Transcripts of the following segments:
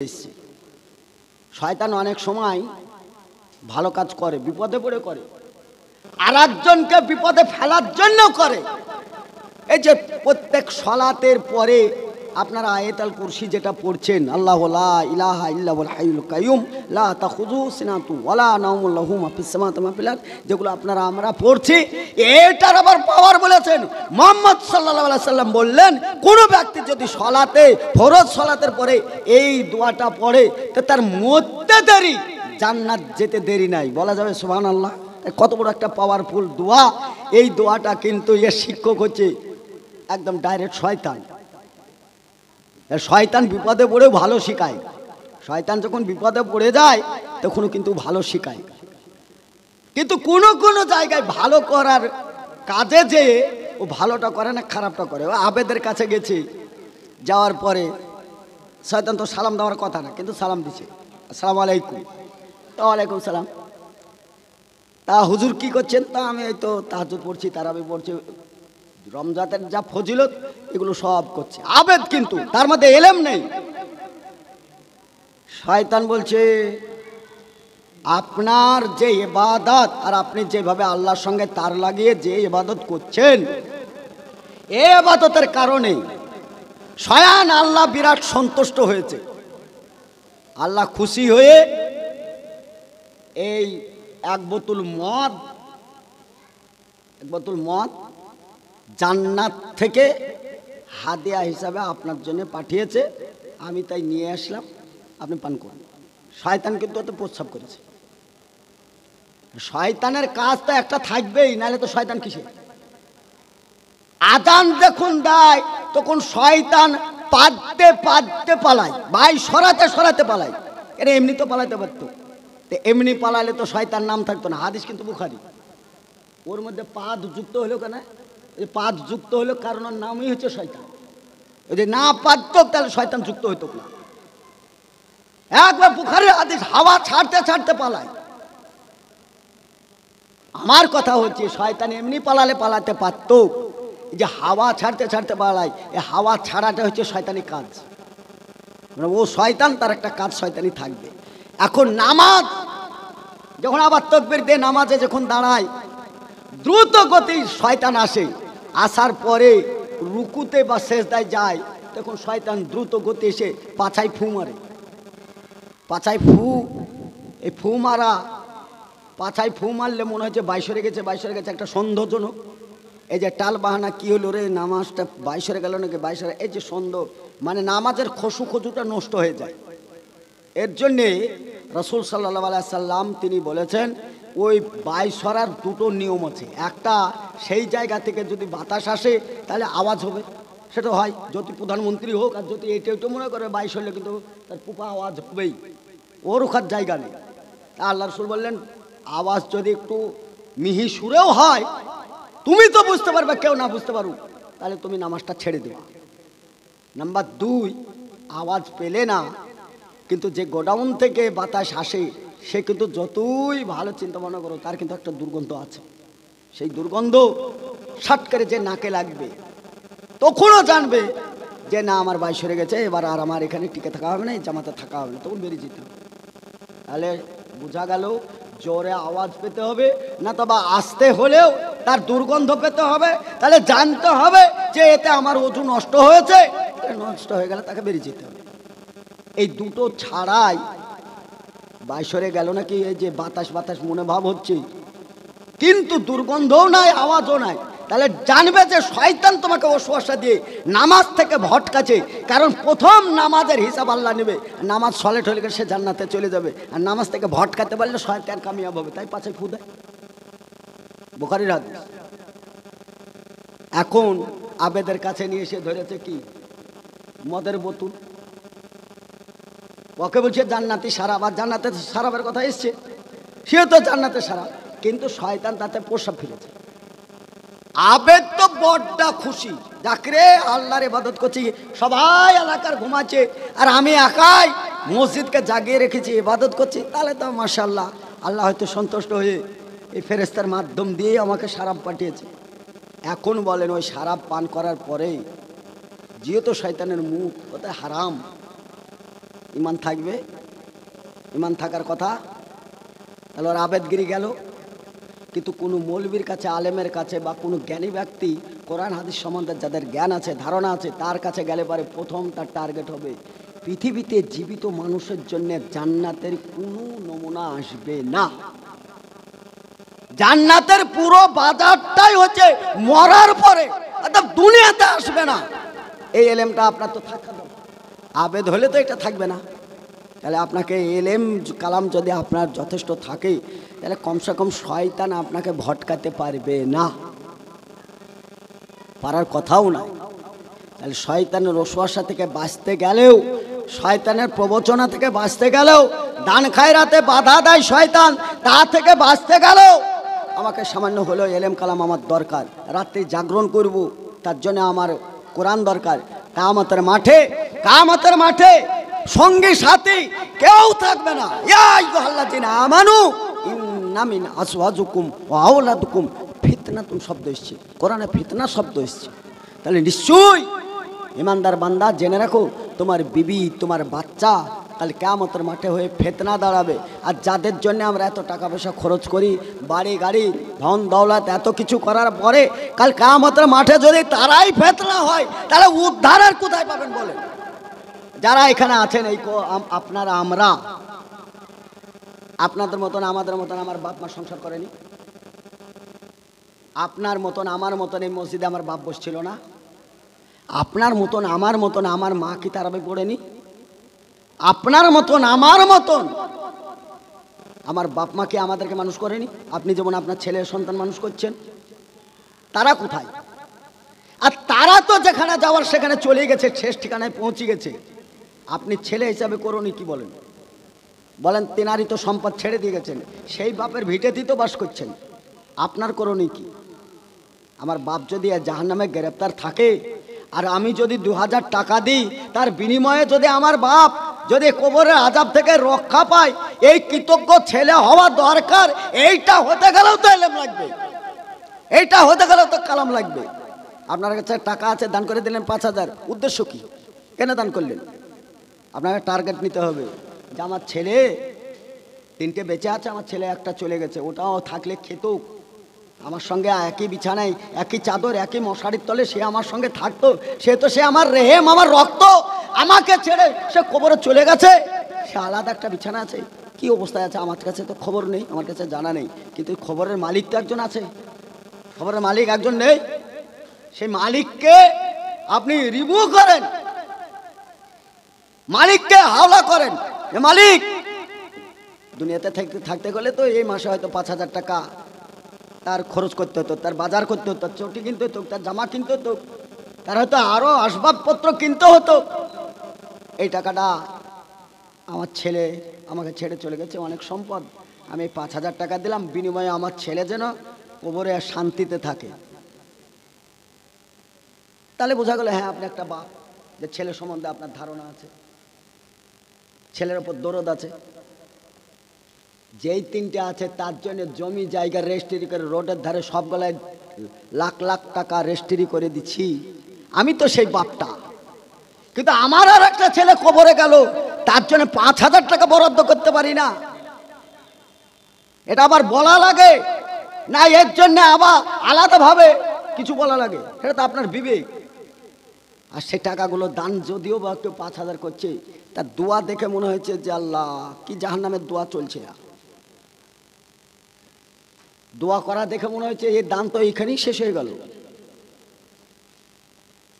এসছে। শয়তান অনেক সময় ভালো কাজ করে, বিপদে পড়ে করে, আর একজনকে বিপদে ফেলার জন্য করে। এই যে প্রত্যেক সালাতের পরে আপনারা আয়াতুল কুরসি যেটা পড়ছেন, আল্লাহু লা ইলাহা ইল্লাহুল হাইয়ুল কাইয়ুম লা তাখুযুহু সিনাতু ওয়ালা নাওমুন লাহু মা ফিস সামাওয়াতি ওয়া মা ফিল আরদ, যেগুলো আপনারা আমরা পড়ছি, এটার আবার পাওয়ার বলেছেন মুহাম্মদ সাল্লাল্লাহু আলাইহি সাল্লাম বললেন, কোন ব্যক্তি যদি সালাতে ফরজ সালাতের পরে এই দোয়াটা পড়ে তো তার মধ্যে দেরি, জান্নাত যেতে দেরি নাই। বলা যাবে সুবহানাল্লাহ। কত বড় একটা পাওয়ারফুল দোয়া। এই দোয়াটা কিন্তু এর শিক্ষক হচ্ছে একদম ডাইরেক্ট শয়তান। শয়তান বিপদে পড়ে ভালো শিখায়। শয়তান যখন বিপদে পড়ে যায় তখন কিন্তু ভালো শিখায়, কিন্তু কোনো কোনো জায়গায় ভালো করার কাজে যে ও ভালোটা করে না, খারাপটা করে। ও আবেদের কাছে গেছে, যাওয়ার পরে শয়তান তো সালাম দেওয়ার কথা না, কিন্তু সালাম দিছে, আসসালামু আলাইকুম। তো ওয়ালাইকুম সালাম। তা হুজুর কি করছেন? তা আমি এই তো তাহাজ্জুদ পড়ছি, তারাবি পড়ছি, রমজানের যা ফজিলত এগুলো সব করছে। আবেদ, কিন্তু তার মধ্যে এলেম নেই। শয়তান বলছে, আপনার যে ইবাদত আর আপনি যেভাবে আল্লাহর সঙ্গে তার লাগিয়ে যে ইবাদত করছেন, এই ইবাদতের কারণে স্বয়ং আল্লাহ বিরাট সন্তুষ্ট হয়েছে। আল্লাহ খুশি হয়ে এই এক বোতল মদ জান্নাত থেকে হাদিয়া হিসাবে আপনার জন্য পাঠিয়েছে, আমি তাই নিয়ে আসলাম, আপনি পান করুন। শয়তান কিন্তু ওতে প্রস্তাব করেছে। শয়তানের কাজ তো একটা থাকবেই, নাহলে তো শয়তান কিসে? আজান যখন দেয় তখন শয়তান পাদতে পাদতে পালায়, ভাই সরাতে সরাতে পালায়। এটা এমনি তো পালাইতে পারতো, এমনি পালালে তো শয়তান নাম থাকতো না। হাদিস কিন্তু বুখারী। ওর মধ্যে পাদ যুক্ত হলো কেন? পাদ যুক্ত হলো কারণ ওর নামই হচ্ছে শয়তান। ওই যে না পারত তাহলে শয়তান যুক্ত হইতো না। একবার বুখারীর হাদিস, হাওয়া ছাড়তে ছাড়তে পালায়। আমার কথা হচ্ছে শয়তান এমনি পালালে পালাতে পারত, যে হাওয়া ছাড়তে ছাড়তে পালায়, এই হাওয়া ছাড়াটা হচ্ছে শয়তানি কাজ। মানে ও শয়তান, তার একটা কাজ শয়তানি থাকবে। এখন নামাজ যখন আবার তাকবীর দিয়ে নামাজে যখন দাঁড়ায়, দ্রুত গতি শয়তান আসে, আসার পরে রুকুতে বা সেজদায় যায়, তখন শয়তান দ্রুত গতি এসে পাছায় ফু মারে। পাছায় ফু, এই ফু মারা, পাছায় ফু মারলে মনে হচ্ছে বাইশরে গেছে, বাইশরে গেছে, একটা সন্দেহজনক। এই যে টাল বাহানা, কি হলো রে, নামাজটা বাইশরে গেল নাকি বাইশরে, এই যে সন্দেহ, মানে নামাজের খসুটা নষ্ট হয়ে যায়। এর জন্যে রাসূল সাল্লাল্লাহু আলাইহি সাল্লাম তিনি বলেছেন, ওই বাইশরার দুটো নিয়ম আছে। একটা, সেই জায়গা থেকে যদি বাতাস আসে তাহলে আওয়াজ হবে, সেটা হয় যদি প্রধানমন্ত্রী হোক, আর যদি এইটা মনে করে বাইশ হলে কিন্তু তার পুপা আওয়াজ হবেই, ওর ওখার জায়গা নেই। আল্লাহ রাসূল বললেন, আওয়াজ যদি একটু মিহি সুরেও হয়, তুমি তো বুঝতে পারবে, কেউ না বুঝতে পারুক, তাহলে তুমি নামাজটা ছেড়ে দেবা। নাম্বার 2, আওয়াজ পেলে না, কিন্তু যে গোডাউন থেকে বাতাস আসে সে কিন্তু যতই ভালো চিন্তা ভাবনা করো, তার কিন্তু একটা দুর্গন্ধ আছে। সেই দুর্গন্ধ শট করে যে নাকে লাগবে, তখনও জানবে যে না, আমার বয়স হয়ে গেছে, এবার আর আমার এখানে টিকে থাকা হবে না, এই জামাতে থাকা হবে না, তখন বেরিয়ে যেতে হবে। তাহলে বোঝা গেল, জোরে আওয়াজ পেতে হবে না, তবে আসতে হলেও তার দুর্গন্ধ পেতে হবে। তাহলে জানতে হবে যে এতে আমার ওযু নষ্ট হয়েছে, নষ্ট হয়ে গেলে তাকে বেরিয়ে যেতে হবে। এই দুটো ছাড়াই বাইশরে গেল নাকি, এই যে বাতাস বাতাস মনে ভাব হচ্ছে, কিন্তু দুর্গন্ধও নাই, আওয়াজও নাই, তাহলে জানবে যে শয়তান তোমাকে ওয়াসওয়াসা দিয়ে নামাজ থেকে ভটকাছে। কারণ প্রথম নামাজের হিসাব আল্লাহ নেবে, নামাজ সলেট হলে সে জান্নাতে চলে যাবে, আর নামাজ থেকে ভটকাতে পারলে শয়তান কামিয়াব হবে। তাই পাছে ফু দেয়, বুখারীর হাদিস। এখন আবেদের কাছে নিয়ে এসে ধরেছে কি, মদের বোতল। ওকে বলছে জান্নাতি শারাব, আর জান্নাতে শারাবের কথা এসছে, সেও তো জান্নাতে শারাব, কিন্তু শয়তান তাতে প্রস্রাব ফেলেছে। আবেদ তো বড়টা খুশি, যাকরে আল্লাহর ইবাদত করছি, সবাই এলাকার ঘুমাচ্ছে আর আমি একাই মসজিদকে জাগিয়ে রেখেছি, ইবাদত করছি, তাহলে তো মাশাআল্লাহ, আল্লাহ হয়তো সন্তুষ্ট হয়ে এই ফেরেশতার মাধ্যম দিয়ে আমাকে শারাব পাঠিয়েছে। এখন বলেন, ওই শারাব পান করার পরে যেহেতু শয়তানের মুখ ওটা হারাম, ইমান থাকবে, ইমান থাকার কথা। তাহলে ওর আবেদগিরি গেল। কিন্তু কোনো মৌলবীর কাছে, আলেমের কাছে বা কোনো জ্ঞানী ব্যক্তি কোরআন হাদিস সম্বন্ধে যাদের জ্ঞান আছে, ধারণা আছে, তার কাছে গেলে পরে প্রথম তার টার্গেট হবে পৃথিবীতে জীবিত মানুষের জন্য জান্নাতের কোনো নমুনা আসবে না। জান্নাতের পুরো বাজারটাই হচ্ছে মরার পরে, অর্থাৎ দুনিয়াতে আসবে না। এই এলেমটা আপনার তো থাকা দরকার। আবেদ হলে তো এটা থাকবে না। তাহলে আপনাকে এলেম কালাম যদি আপনার যথেষ্ট থাকে, তাহলে কমসে কম শয়তান আপনাকে ভটকাতে পারবে না, পারার কথাও নাই। তাহলে শয়তানের রসওয়াসা থেকে বাঁচতে গেলেও, শয়তানের প্রবচনা থেকে বাঁচতে গেলেও, দান খায়রাতে বাধা দেয় শয়তান, তা থেকে বাঁচতে গেলেও আমাকে সামান্য হলেও এলেম কালাম আমার দরকার। রাত্রি জাগরণ করব, তার জন্য আমার কোরআন দরকার। কিয়ামতের মাঠে, কিয়ামতের মাঠে সঙ্গী সাথী কেউ থাকবে না। ইয়া আইয়ুহাল্লাযিনা আমানু ইন্না মিন আজওয়াজিকুম ওয়া আওলাদিকুম ফিতনাতুন শব্দ এসেছে, কোরআনে ফিতনা শব্দ এসেছে। তাহলে নিশ্চয়ই ইমানদার বান্দা জেনে রাখো, তোমার বিবি, তোমার বাচ্চা কাল কিয়ামতের মাঠে হয়ে ফিতনা দাঁড়াবে। আর যাদের জন্য আমরা এত টাকা পয়সা খরচ করি, বাড়ি গাড়ি ধন দৌলত এত কিছু করার পরে কাল কিয়ামতের মাঠে যদি তারাই ফিতনা হয়, তাহলে উদ্ধারের কোথায় পাবেন বলেন? যারা এখানে আছেন, এই আপনারা, আমরা, আপনাদের মতন আমাদের মতন আমার বাপ মা সংসার করেনি। আপনার মতন আমার মতন এই মসজিদে আমার বাপ বসছিল না। আপনার মতন আমার মতন আমার মা কি তারাবে পড়েনি? আপনার মতন আমার মতন আমার বাপ মা কি আমাদেরকে মানুষ করেনি? আপনি যেমন আপনার ছেলের সন্তান মানুষ করছেন, তারা কোথায়? আর তারা তো যেখানে যাওয়ার সেখানে চলে গেছে, শেষ ঠিকানায় পৌঁছে গেছে। আপনি ছেলে হিসাবে করুনি কি বলেন? বলেন তেনারই তো সম্পদ ছেড়ে দিয়ে গেছেন, সেই বাপের ভিটেতেই তো বাস করছেন। আপনার করুনি কি? আমার বাপ যদি জাহান্নামে গ্রেপ্তার থাকে আর আমি যদি 2000 টাকা দিই, তার বিনিময়ে যদি আমার বাপ যদি কবরের আযাব থেকে রক্ষা পায়, এই কৃতজ্ঞ ছেলে হওয়া দরকার। এইটা হতে গেলেও তো এলেম লাগবে, এইটা হতে গেলেও তো কালাম লাগবে। আপনার কাছে টাকা আছে, দান করে দিলেন 5000, উদ্দেশ্য কি? কেন দান করলেন? আপনাকে টার্গেট নিতে হবে যে আমার ছেলে 3টে বেঁচে আছে, আমার ছেলে 1টা চলে গেছে, ওটাও থাকলে খেত, আমার সঙ্গে একই বিছানায়, একই চাদর, একই মশারির তলে সে আমার সঙ্গে থাকতো। সে আমার রেহেম, আমার রক্ত, আমাকে ছেড়ে সে কবরে চলে গেছে। সে আলাদা একটা বিছানা আছে, কি অবস্থায় আছে আমার কাছে তো খবর নেই, আমার কাছে জানা নেই। কিন্তু খবরের মালিক তো একজন আছে, খবরের মালিক একজন নেই? সেই মালিককে আপনি রিভিউ করেন, মালিককে হাওলা করেন যে মালিক, দুনিয়াতে থাকতে গেলে তো এই মাসে হয়তো 5000 টাকা তার খরচ করতে হতো, তার বাজার করতে হতো, তার চটি কিনতে হতো, তার জামা কিনতে হতো, তার হয়তো আরো আসবাবপত্র কিনতে হতো। এই টাকাটা আমার ছেলে আমাকে ছেড়ে চলে গেছে, অনেক সম্পদ, আমি 5000 টাকা দিলাম, বিনিময়ে আমার ছেলে যেন কবরে শান্তিতে থাকে। তাহলে বোঝা গেল হ্যাঁ আপনি একটা বাপ, যে ছেলে সম্বন্ধে আপনার ধারণা আছে, ছেলের ওপর দরদ আছে। যেই 3টে আছে তার জন্য জমি জায়গা রেজিস্ট্রি করে রোডের ধারে সবগুলাই লাখ লাখ টাকা রেজিস্ট্রি করে দিচ্ছি, আমি তো সেই বাপটা। কিন্তু আমার আর একটা ছেলে কবরে গেল, তার জন্য 5000 টাকা বরাদ্দ করতে পারি না। এটা আবার বলা লাগে না, এর জন্য আবার আলাদাভাবে কিছু বলা লাগে? সেটা তো আপনার বিবেক। আর সেই টাকাগুলো দান যদিও বা কেউ 5000 করছে, তার দোয়া দেখে মনে হয়েছে যে আল্লাহ কি জাহান্নামের দোয়া চলছে। দোয়া করা দেখে মনে হয়েছে এই দান তো এইখানেই শেষ হয়ে গেল।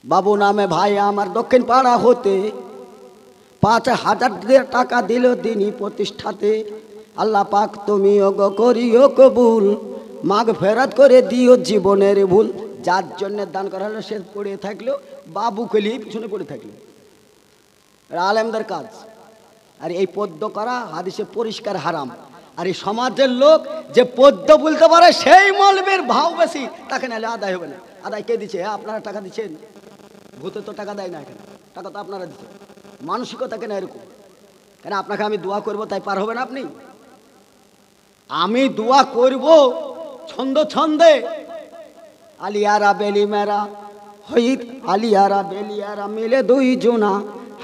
বাবু নামে ভাই আমার দক্ষিণ পাড়া হতে 5000 টাকা দিল দিনই প্রতিষ্ঠাতে। আল্লাহ পাক তুমি ওগো করিও কবুল, মাগ ফেরাত করে দিও জীবনের ভুল। যার জন্য দান করা হলো সে পড়ে থাকলো, বাবু কলি পিছনে পড়ে থাকলো, আলেমদের কাজ। আর এই পদ্য করা হাদিসে পরিষ্কার হারাম। আর এই সমাজের লোক যে পদ্য বলতে পারে সেই মৌলবীর ভাও বেশি, তাকে নাহলে আদায় হবে না। আদায় কে দিচ্ছে? আপনারা টাকা দিচ্ছেন, ভূতে তো টাকা দেয় না, এখানে টাকা তো আপনারা দিচ্ছেন। মানসিকতা কেন এরকম? কেন আপনাকে আমি দোয়া করব তাই পার হবে না আপনি? আমি দোয়া করব ছন্দ ছন্দে, আলিয়ারা বেলি মেরা হইত, আলিয়ারা বেলিয়ারা মিলে 2 জোনা,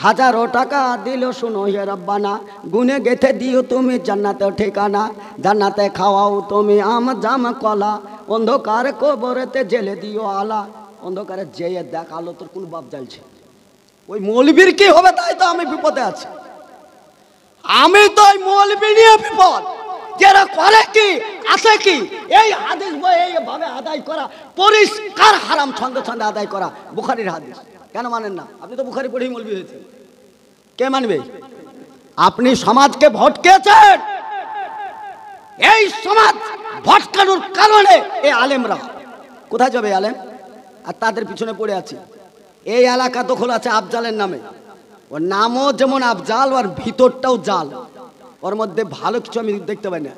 হাজারো টাকা দিল শুনো হে রব্বানা, গুনে গেথে দিও তুমি জান্নাতে ঠিকানা, জান্নাতে খাওয়াও তুমি আম জাম কলা, অন্ধকার কবরেতে জেলে দিও আলা। অন্ধকারে যেয়ে দেখ আলো তোর কোন বাপ জ্বালছে। ওই মৌলবীর কি হবে, তাই তো আমি বিপদে আছি। আমি তো ওই মৌলবী নিয়ে বিপদ। যারা করে কি আছে কি, এই হাদিস বই এইভাবে আদায় করা পরিষ্কার হারাম, ছন্দে ছন্দে আদায় করা বুখারীর হাদিস। কেন মানেন না? আপনি তো বুখারী পড়েই মৌলবী হয়েছে, কে মানবে? আপনি সমাজকে ভটকেছেন। এই সমাজ ভটকানোর কারণে এই আলেমরা কোথায় যাবে? আলেম আর তাদের পিছনে পড়ে আছে। এই এলাকা দখল আছে আফজালের নামে। ওর নামও যেমন আফজাল, ওর ভিতরটাও জাল। ওর মধ্যে ভালো কিছু আমি দেখতে পাই না।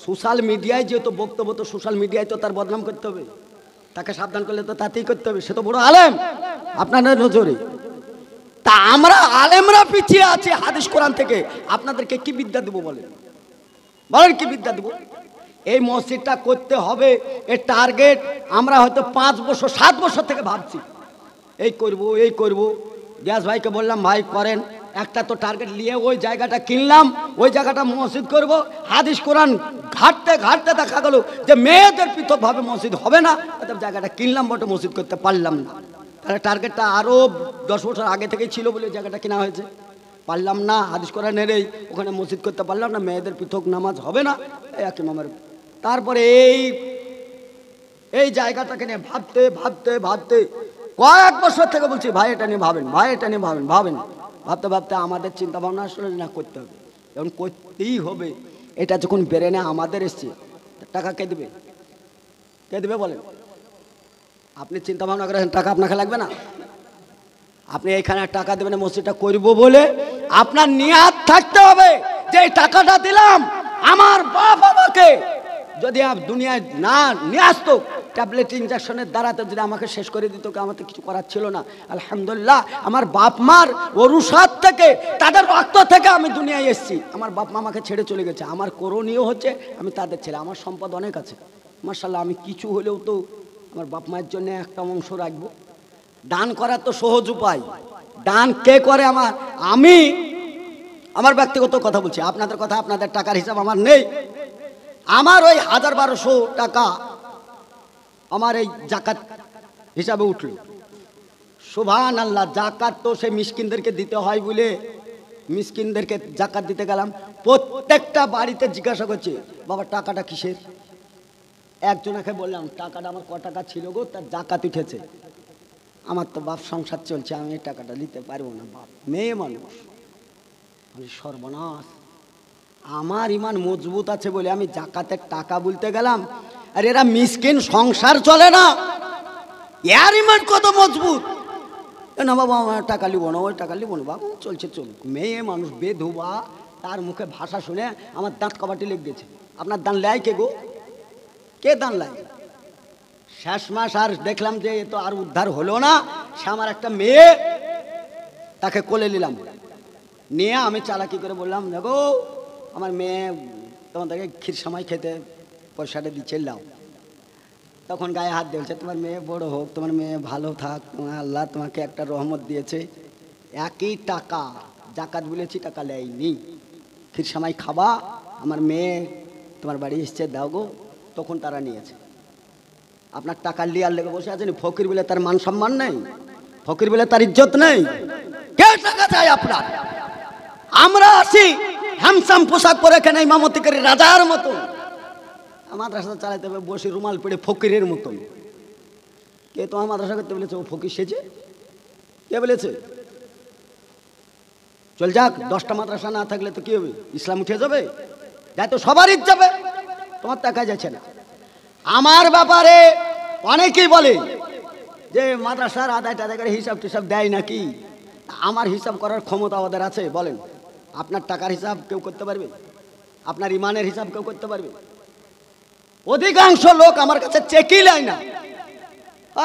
সোশ্যাল মিডিয়ায় যেহেতু বক্তব্য, তো সোশ্যাল মিডিয়ায় তো তার বদনাম করতে হবে, তাকে সাবধান করলে তো তাতেই করতে হবে। সে তো বড় আলেম আপনাদের নজরে। তা আমরা আলেমরা পিছিয়ে আছি হাদিস কোরআন থেকে। আপনাদেরকে কি বিদ্যা দেবো বলেন? বলেন কি বিদ্যা দেবো? এই মসজিদটা করতে হবে, এর টার্গেট আমরা হয়তো 5 বছর 7 বছর থেকে ভাবছি, এই করব এই করব। গ্যাস ভাইকে বললাম ভাই করেন, একটা তো টার্গেট নিয়ে ওই জায়গাটা কিনলাম, ওই জায়গাটা মসজিদ করব। হাদিস কোরআন ঘাটতে ঘাটতে দেখা গেল যে মেয়েদের পৃথকভাবে মসজিদ হবে না, অর্থাৎ জায়গাটা কিনলাম বটে, মসজিদ করতে পারলাম না। তাহলে টার্গেটটা আরও 10 বছর আগে থেকেই ছিল বলে জায়গাটা কেনা হয়েছে, পারলাম না। হাদিস কোরআন নেই, ওখানে মসজিদ করতে পারলাম না, মেয়েদের পৃথক নামাজ হবে না, একই মামার। তারপরে এই জায়গাটাকে নিয়ে ভাবতে ভাবতে ভাবতে কয়েক বছর থেকে বলছি ভাই এটা নিয়ে ভাবেন, ভাই এটা নিয়ে ভাবেন ভাবেন। ভাবতে ভাবতে আমাদের চিন্তা ভাবনা আসলে না করতে হবে, এখন করতেই হবে। এটা যখন ব্রেনে আমাদের এসছে, টাকা কে দেবে? কে দেবে বলেন? আপনি চিন্তা ভাবনা করেন টাকা আপনাকে লাগবে না? আপনি এইখানে টাকা দেবেন মসজিদটা করব বলে, আপনার নিয়াত থাকতে হবে যে এই টাকাটা দিলাম আমার বাপ বাবাকে যদি দুনিয়ায় না নিয়ে আসতো, ট্যাবলেট ইঞ্জেকশনের দ্বারাতে যদি আমাকে শেষ করে দিত, আমাকে কিছু করার ছিল না। আলহামদুলিল্লাহ আমার বাপ মার অরুষাদ থেকে, তাদের রক্ত থেকে আমি দুনিয়ায় এসেছি। আমার বাপ মা আমাকে ছেড়ে চলে গেছে, আমার করণীয় হচ্ছে আমি তাদের ছেলে। আমার সম্পদ অনেক আছে মাশাআল্লাহ, আমি কিছু হলেও তো আমার বাপ মায়ের জন্য একটা অংশ রাখবো। দান করার তো সহজ উপায়। দান কে করে? আমি আমার ব্যক্তিগত কথা বলছি, আপনাদের কথা, আপনাদের টাকার হিসাব আমার নেই। আমার ওই 1000-1200 টাকা আমার এই জাকাত হিসাবে উঠল। সুবহানাল্লাহ, জাকাত তো সে মিসকিনদেরকে দিতে হয় বলে মিসকিনদেরকে জাকাত দিতে গেলাম। প্রত্যেকটা বাড়িতে জিজ্ঞাসা করছে বাবা টাকাটা কিসের? একজনকে বললাম টাকাটা আমার ক টাকা ছিল গো, তার জাকাত উঠেছে। আমার তো বাপ সংসার চলছে, আমি এই টাকাটা নিতে পারবো না। বাপ মেয়ে মানুষ, সর্বনাশ। আমার ইমান মজবুত আছে বলে আমি জাকাতের টাকা বলতে গেলাম, আর এরা মিসকিন, সংসার চলে না, এর ইমান কত মজবুত। না বাবা আমার টাকা লিব না, ওই টাকা লিব না, বাবা চলছে চলুক। মেয়ে মানুষ বেধবা, তার মুখে ভাষা শুনে আমার দাঁত কবাটি লেগে গেছে। আপনার দান লেয় কে গো? কে দান লেয়? শেষ মাস আর দেখলাম যে এ তো আর উদ্ধার হলো না। সে আমার একটা মেয়ে, তাকে কোলে নিলাম, নিয়ে আমি চালাকি করে বললাম দেখো আমার মেয়ে তোমাদেরকে ক্ষীর সময় খেতে পয়সাটা দিচ্ছে, লাও। তখন গায়ে হাত দিয়েছে, তোমার মেয়ে বড় হোক, তোমার মেয়ে ভালো থাক, তোমার আল্লাহ তোমাকে একটা রহমত দিয়েছে। একই টাকা জাকাত বলেছি, টাকা নেয়নি। ক্ষীর সময় খাবা, আমার মেয়ে তোমার বাড়ি এসছে, দাও গো। তখন তারা নিয়েছে। আপনার টাকা লিয়ার লেগে বসে আছেন। ফকির বলে তার মান সম্মান নেই, ফকির বলে তার ইজ্জত নেই। কে টাকা চাই আপনার? আমরা আছি হ্যামসাম পোশাক পরে, এখানে ইমামতি করে রাজার মতন মাদ্রাসা চালাইতে হবে, বসে রুমাল পেড়ে ফকিরের মতন। কে তোমার মাদ্রাসা করতে বলেছে? ও ফকির সেজে? কে বলেছে? চল যাক, 10টা মাদ্রাসা না থাকলে তো কি হবে? ইসলাম উঠে যাবে? যাই তো সবারই যাবে, তোমার টাকা যাচ্ছে না। আমার ব্যাপারে অনেকেই বলে যে মাদ্রাসার আদায় টাদায় করে হিসাব টিসাব দেয় নাকি। আমার হিসাব করার ক্ষমতা ওদের আছে? বলেন, আপনার টাকার হিসাব কেউ করতে পারবে? আপনার ইমানের হিসাব কেউ করতে পারবে? অধিকাংশ লোক আমার কাছে চেকই নেয় না।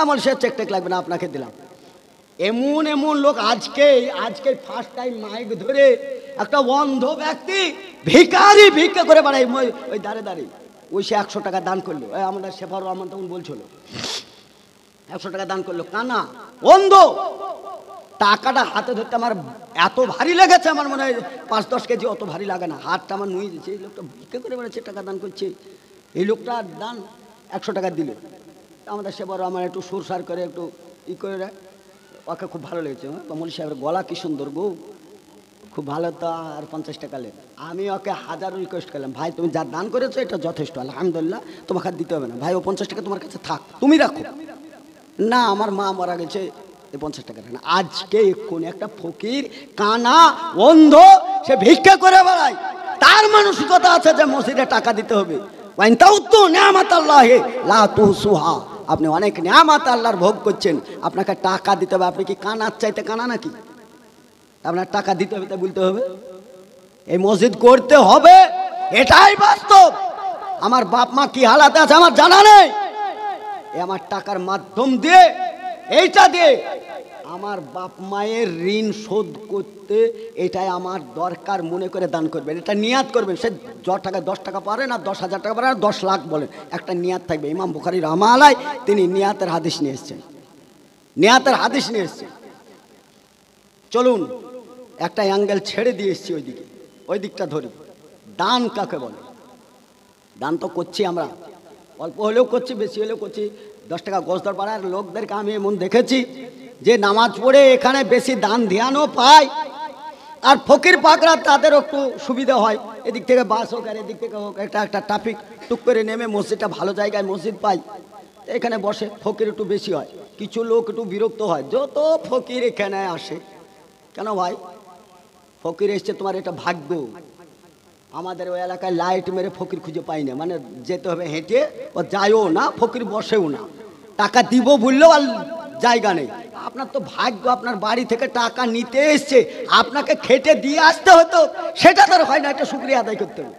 আমার সে চেক টেক লাগবে না, আপনাকে দিলাম। এমন এমন লোক আজকে ফার্স্ট টাইম মাইক ধরে একটা অন্ধ ব্যক্তি ভিখারি ভিক্ষা করে বেড়ায় ওই দাঁড়ে দাঁড়িয়ে, ওই সে 100 টাকা দান করলো। আমাদের শেফার রহমান তখন বলছিল 100 টাকা দান করলো, কানা অন্ধ। টাকাটা হাতে ধরতে আমার এত ভারী লেগেছে, আমার মনে হয় 5-10 কেজি অত ভারী লাগে না, হাতটা আমার নুয়ে দিচ্ছে। এই লোকটা ভিক্ষে করে বেড়াচ্ছে, টাকা দান করছে। এই লোকটা দান 100 টাকা দিল, আমাদের সে বড় আমার একটু সুরসার করে একটু করে ওকে খুব ভালো লেগেছে। কমল সাহেবের গলা কি সুন্দর গো, খুব ভালো, তো আর 50 টাকা নেন। আমি ওকে হাজারো রিকোয়েস্ট করলাম, ভাই তুমি যা দান করেছো এটা যথেষ্ট, আলহামদুলিল্লাহ, তোমাকে আর দিতে হবে না ভাই, ও 50 টাকা তোমার কাছে থাক, তুমি রাখো। না, আমার মা মারা গেছে, 50 টাকা না। আজকে কোন একটা ফকির কানা অন্ধ, সে ভিক্ষা করে বেড়ায়, তার মানসিকতা আছে যে মসজিদে টাকা দিতে হবে। আপনি অনেক নিয়ামত আল্লাহর ভোগ করছেন, আপনাকে টাকা দিতে হবে। আপনি কি কানার চাইতে কানা নাকি? আপনার টাকা দিতে হবে, তা বলতে হবে এই মসজিদ করতে হবে, এটাই বাস্তব। আমার বাপ মা কি হালাতে আছে আমার জানা নেই, আমার টাকার মাধ্যম দিয়ে, এইটা দিয়ে আমার বাপ মায়ের ঋণ শোধ করতে, এটাই আমার দরকার মনে করে দান করবেন, এটা নিয়াত করবেন। সে 10 টাকা পারেন আর 10,000 টাকা পারেন আর 10 লাখ বলেন, একটা নিয়াত থাকবে। ইমাম বুখারী রাহমাতুল্লাহ তিনি নিয়াতের হাদিস নিয়ে এসেছেন, নিয়াতের হাদিস নিয়ে এসেছেন। চলুন একটা অ্যাঙ্গেল ছেড়ে দিয়ে এসেছি ওইদিকে, ওই দিকটা ধরি। দান কাকে বলে? দান তো করছি আমরা, অল্প হলেও করছি, বেশি হলেও করছি। 10 টাকা গোসদর পাড়ার লোকদেরকে আমি এমন দেখেছি যে নামাজ পড়ে এখানে বেশি দান ধ্যানও পায়, আর ফকির পাকরা তাদের একটু সুবিধা হয়, এদিক থেকে বাস হোক আর এদিক থেকে হোক, একটা ট্রাফিক টুক করে নেমে মসজিদটা ভালো জায়গায় মসজিদ পাই, এখানে বসে, ফকির একটু বেশি হয়। কিছু লোক একটু বিরক্ত হয়, যত ফকির এখানে আসে কেন ভাই? ফকির এসছে তোমার এটা ভাগ্য। আমাদের ওই এলাকায় লাইট মেরে ফকির খুঁজে পাই না, মানে যেতে হবে হেঁটে, ও যায়ও না, ফকির বসেও না, টাকা দিব বললেও আর জায়গা নেই। আপনার তো ভাগ্য, আপনার বাড়ি থেকে টাকা নিতে এসছে, আপনাকে খেটে দিয়ে আসতে হতো, সেটা তার হয় না, এটা শুকরিয়া আদায় করতে হবে।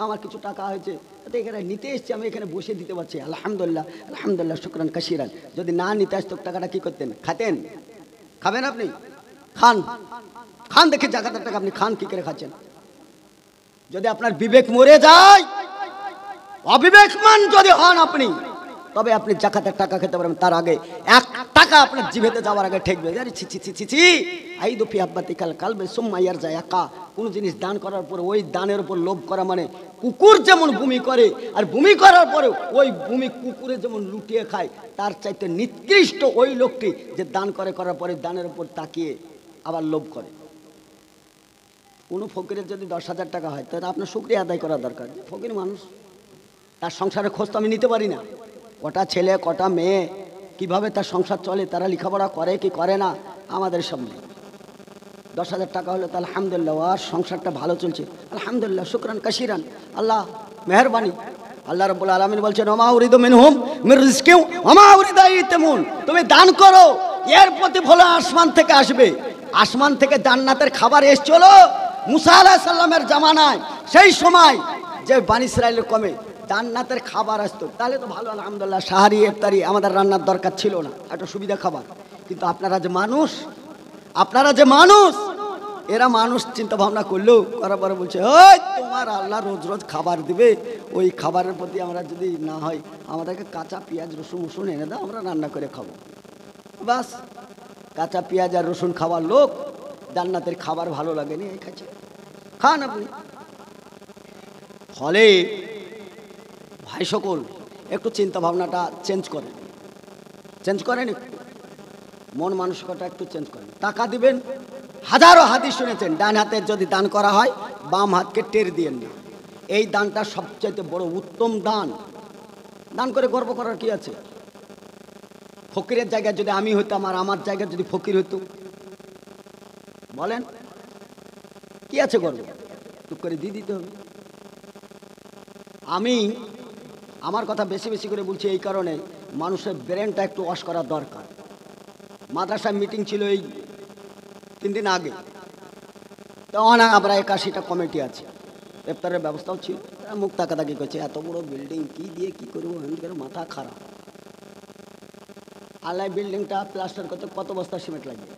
আমার কিছু টাকা হয়েছে, এখানে নিতে এসছি, আমি এখানে বসে দিতে পারছি, আলহামদুলিল্লাহ, আলহামদুলিল্লাহ, শুকরান কাসিরান। যদি না নিতে আসতো টাকাটা কি করতেন? খাতেন? খাবেন আপনি? খান, খান, দেখে জাকাতের টাকা আপনি খান, কি করে খাচ্ছেন? যদি আপনার বিবেক মরে যায়, অবিবেকমান যদি হন আপনি, তবে আপনি জাকাতের টাকা খেতে পারবেন। তার আগে 1 টাকা আপনার জিভেতে যাওয়ার আগে ঠেকবে, আরে ছি ছি ছি ছি, আইদু ফি আব্বাতিকাল কালবে সুম্মা ইয়ারজা ইয়াকা। কোনো জিনিস দান করার পরে ওই দানের উপর লোভ করা মানে কুকুর যেমন বমি করে, আর বমি করার পরে ওই বমি কুকুরে যেমন লুটিয়ে খায়, তার চাইতে নিকৃষ্ট ওই লোকটি যে দান করার পরে দানের উপর তাকিয়ে আবার লোভ করে। কোনো ফকিরের যদি 10,000 টাকা হয়, তাহলে আপনার শুকরিয়া আদায় করা দরকার। ফকির মানুষ, তার সংসারের খোঁজ তো আমি নিতে পারি না, কটা ছেলে কটা মেয়ে, কিভাবে তার সংসার চলে, তারা লেখাপড়া করে কি করে না, আমাদের সামনে 10,000 টাকা হলে তো আলহামদুলিল্লাহ, আর সংসারটা ভালো চলছে, আলহামদুলিল্লাহ, শুকরান কাসিরান, আল্লাহ মেহরবানি। আল্লাহ রাব্বুল আলামিন বলছেন, ওমা উরিদু মিনহুম মির রিজকিন ওমা উরিদু ইতামুন। তুমি দান করো, এর প্রতিফল আসমান থেকে আসবে। আসমান থেকে জান্নাতের খাবার এসেছিল মুসা আলাইহিস সালামের জামানায়, সেই সময় যে বনি ইসরাইলের কমে জান্নাতের খাবার আসতো, তাহলে তো ভালো, আলহামদুলিল্লাহ। সাহারি ইফতারি আমাদের রান্নার দরকার ছিল না, একটা সুবিধা খাবার। কিন্তু আপনারা যে মানুষ, আপনারা যে মানুষ, এরা মানুষ চিন্তা ভাবনা করলেও করার পরে বলছে, ওই তোমার আল্লাহ রোজ রোজ খাবার দিবে, ওই খাবারের প্রতি আমরা যদি না হয়, আমাদেরকে কাঁচা পেঁয়াজ রসুন মুসুন এনে দাও, আমরা রান্না করে খাবো। বাস, কাঁচা পেঁয়াজ আর রসুন খাওয়ার লোক, জান্নাতের খাবার ভালো লাগেনি, এই খাচ্ছে, খান আপনি। ফলে ভাই সকল, একটু চিন্তা ভাবনাটা চেঞ্জ করেন, চেঞ্জ করেন, একটু মন মানসিকতা একটু চেঞ্জ করেন। টাকা দিবেন, হাজারো হাদিস শুনেছেন, ডান হাতের যদি দান করা হয় বাম হাতকে টের দিয়েন না। এই দানটা সবচাইতে বড় উত্তম দান। দান করে গর্ব করার কি আছে? ফকিরের জায়গায় যদি আমি হইতাম, আর আমার জায়গায় যদি ফকির হইতো, বলেন কি আছে গর্ব? টুক করে দিয়ে দিতে হবে। আমি আমার কথা বেশি বেশি করে বলছি এই কারণে, মানুষের ব্রেনটা একটু ওয়াশ করা দরকার। মাদ্রাসায় মিটিং ছিল এই 3 দিন আগে, তো অনেক আমরা 81টা কমিটি আছে, ইফতারের ব্যবস্থাও ছিল। মুখ তাকাতাকি করছে, এত বড় বিল্ডিং কি দিয়ে কি করবো, মাথা খারাপ। আলাই বিল্ডিংটা প্লাস্টার করতে কত বস্তা সিমেন্ট লাগবে?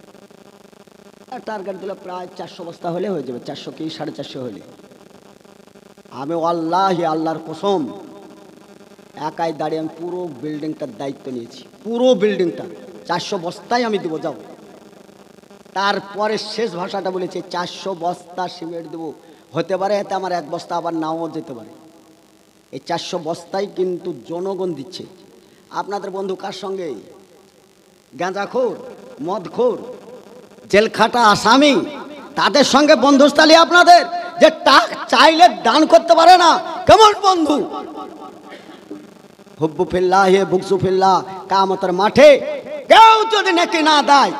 টার্গেট দিলে প্রায় 400 বস্তা হলে হয়ে যাবে, 400 কি 450 হলে। আমি আল্লাহর কসম, একাই দাঁড়িয়ে আমি পুরো বিল্ডিংটার দায়িত্ব নিয়েছি, পুরো বিল্ডিংটা 400 বস্তায় আমি দেবো। যাও তারপরে শেষ ভাষাটা বলেছে 400 বস্তা সিমেন্ট দেবো, হতে পারে এতে আমার 1 বস্তা আবার নাও যেতে পারে। এই 400 বস্তাই কিন্তু জনগণ দিচ্ছে। আপনাদের বন্ধু কার সঙ্গে? গাঁজাখোর, মদখোর, জেলখাটা আসামি, তাদের সঙ্গে বন্ধুস্থালী আপনাদের, যে চাইলে দান করতে পারে না। কেমন বন্ধু? হুব্বু ফিল্লাহ হে বুকসু ফিল্লাহ, কিয়ামতের মাঠে কেউ যদি নেকি না দেয়,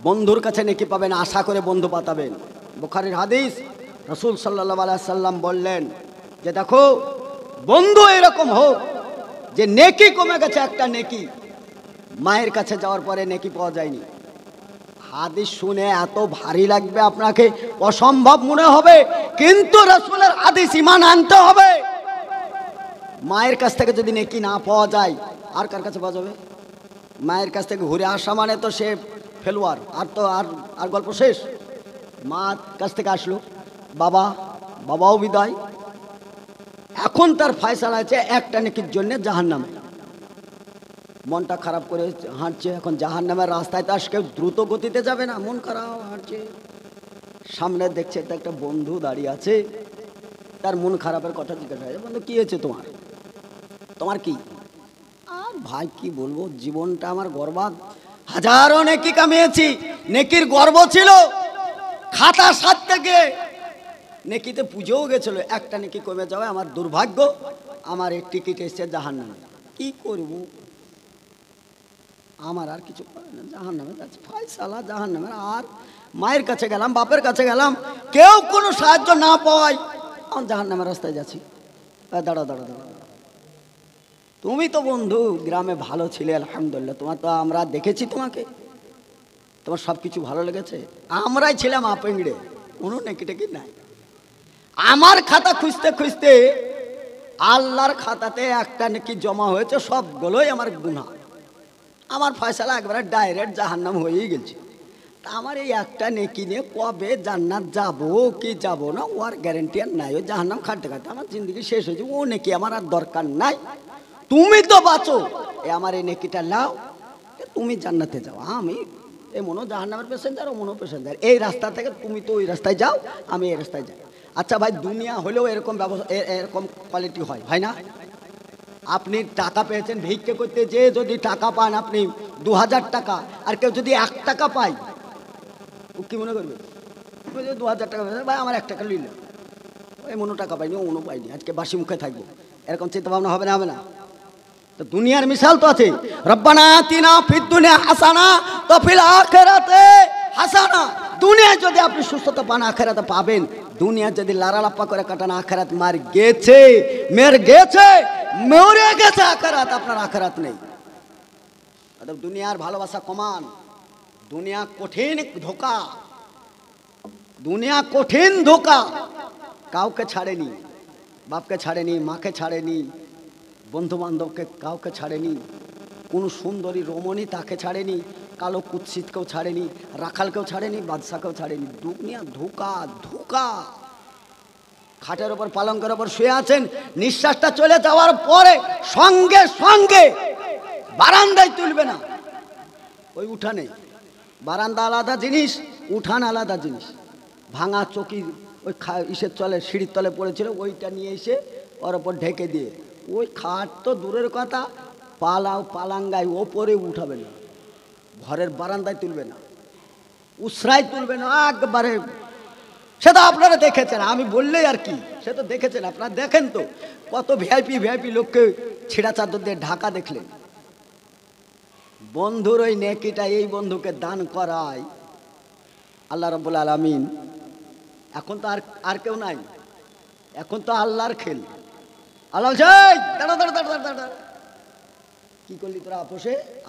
বন্ধুর কাছে নেকি পাবেন, আশা করে বন্ধু পাতাবেন। বুখারীর হাদিস, রাসূল সাল্লাল্লাহু আলাইহি সাল্লাম বললেন যে দেখো, বন্ধু এরকম হোক যে নেকি কমে গেছে, একটা নেকি মায়ের কাছে যাওয়ার পরে নেকি পাওয়া যায়নি। হাদিস শুনে এত ভারী লাগবে আপনাকে, অসম্ভব মনে হবে, কিন্তু রাসূলের হাদিস ঈমান আনতে হবে। মায়ের কাছ থেকে যদি নেকি না পাওয়া যায়, আর কার কাছে পাওয়া যাবে? মায়ের কাছ থেকে ঘুরে আসা মানে তো সে ফেলোয়ার, আর তো আর গল্প শেষ। মার কাছ থেকে আসলো, বাবাও বিদায়, এখন তার ফয়সালা আছে একটা নেকির জন্য জাহান্নামে। মনটা খারাপ করে হাঁটছে, এখন জাহান্নামের রাস্তায় তো আজকে দ্রুত গতিতে যাবে না, মন খারাপ হাঁটছে, সামনে দেখছে তো একটা বন্ধু দাঁড়িয়ে আছে, তার মন খারাপের কথা জিজ্ঞাসা করে, বন্ধু কি হয়েছে তোমার কি? আর ভাই কি বলবো, জীবনটা আমার বরবাদ, হাজারো নেকি কামিয়েছি, নেকির গর্ব ছিল, খাতা সারতে গিয়ে নেকিতে পুজোও গেছিল, একটা নেকি কমে যাবে, আমার দুর্ভাগ্য, আমার এই টিকিট এসছে জাহান্নামে, কি করব? আমার আর কিছু করে না, জাহান্নামে যাচ্ছে, ফয়সালা জাহান্নামের। আর মায়ের কাছে গেলাম, বাপের কাছে গেলাম, কেউ কোনো সাহায্য না পাওয়ায় আমি জাহান্নামের রাস্তায় যাচ্ছি। দাঁড়া, তুমি তো বন্ধু গ্রামে ভালো ছিলে, আলহামদুলিল্লাহ, তোমার তো আমরা দেখেছি, তোমার সব কিছু ভালো লেগেছে, আমরাই ছিলাম আপেংড়ে, কোনো নেকি টেকি নাই। আমার খাতা খুঁজতে খুঁজতে আল্লাহর খাতাতে একটা নেকি জমা হয়েছে, সবগুলোই আমার গুনাহ, আমার ফয়সালা একবারে ডাইরেক্ট জাহান্নাম হয়েই গেছে। তা আমার এই একটা নেকি নিয়ে কবে জান্নাত যাবো কি যাব না, ওর গ্যারেন্টি আর নাই। ওই জাহান্নাম খাটতে খাটতে আমার জিন্দগি শেষ হয়েছে, ও নেকি আমার আর দরকার নাই। তুমি তো বাঁচো, আমার এই নেকিটা লাও, তুমি জান্নাতে যাও, আমি এমনও জাহান্নামের প্যাসেঞ্জার, ওমনও প্যাসেঞ্জার, এই রাস্তা থেকে তুমি তো ওই রাস্তায় যাও, আমি এই রাস্তায় যাই। আচ্ছা ভাই, দুনিয়া হলেও এরকম ব্যবস্থা, এরকম কোয়ালিটি হয় না? আপনি টাকা পেয়েছেন ভিক্ষে করতে, যে যদি টাকা পান আপনি 2000 টাকা, আর কেউ যদি 1 টাকা পায়, ও কি মনে করবে? 2000 টাকা পেয়েছে ভাই, আমার 1 টাকা নিল, এমনও টাকা পাইনি, ওমনও পাইনি, আজকে বাসি মুখে থাকবো, এরকম চিন্তা ভাবনা হবে না? তো দুনিয়ার মিসাল তো আছে, রব্বানা আতিনা ফিদ দুনিয়া হাসানা তো ফিল আখিরাতে হাসানা। দুনিয়ায় যদি আপনি সুস্থতা পান, আখিরাতে পাবেন। দুনিয়া যদি লারালাপ্পা করে কাটান, আখিরাত মরে গেছে, আখিরাত, আপনার আখিরাত নেই। দুনিয়ার ভালোবাসা কমান, দুনিয়া কঠিন ধোকা, কাউকে ছাড়েনি, বাপকে ছাড়েনি, মাকে ছাড়েনি, বন্ধু বান্ধবকে কাউকে ছাড়েনি, কোনো সুন্দরী রমণী তাকে ছাড়েনি, কালো কুৎসিতকেও ছাড়েনি, রাখালকেও ছাড়েনি, বাদশাকেও ছাড়েনি। দুনিয়া ধোকা। খাটের ওপর পালঙ্কের ওপর শুয়ে আছেন, নিঃশ্বাসটা চলে যাওয়ার পরে সঙ্গে সঙ্গে বারান্দায় তুলবে না, ওই উঠানে। বারান্দা আলাদা জিনিস, উঠান আলাদা জিনিস। ভাঙা চকি ওই ইসের তলে, সিঁড়ির তলে পড়েছিল, ওইটা নিয়ে এসে ওর ওপর ঢেকে দিয়ে, ওই খাট তো দূরের কথা, পালাঙ্গায় ওপরে উঠাবে না, ঘরের বারান্দায় তুলবে না, উসরায় তুলবে না, একবারে। সেটা আপনারা দেখেছেন, আমি বললেই আর কি, সে তো দেখেছেন, আপনারা দেখেন তো, কত ভিআইপি লোককে ছিঁড়া চাদর দিয়ে ঢাকা দেখলেন। বন্ধুর ওই নেকিটা এই বন্ধুকে দান করায় আল্লাহ রাব্বুল আলামিন। এখন তো আর কেউ নাই, এখন তো আল্লাহর খেল। আল্লাহ দাঁড়া, কি করলি তোরা?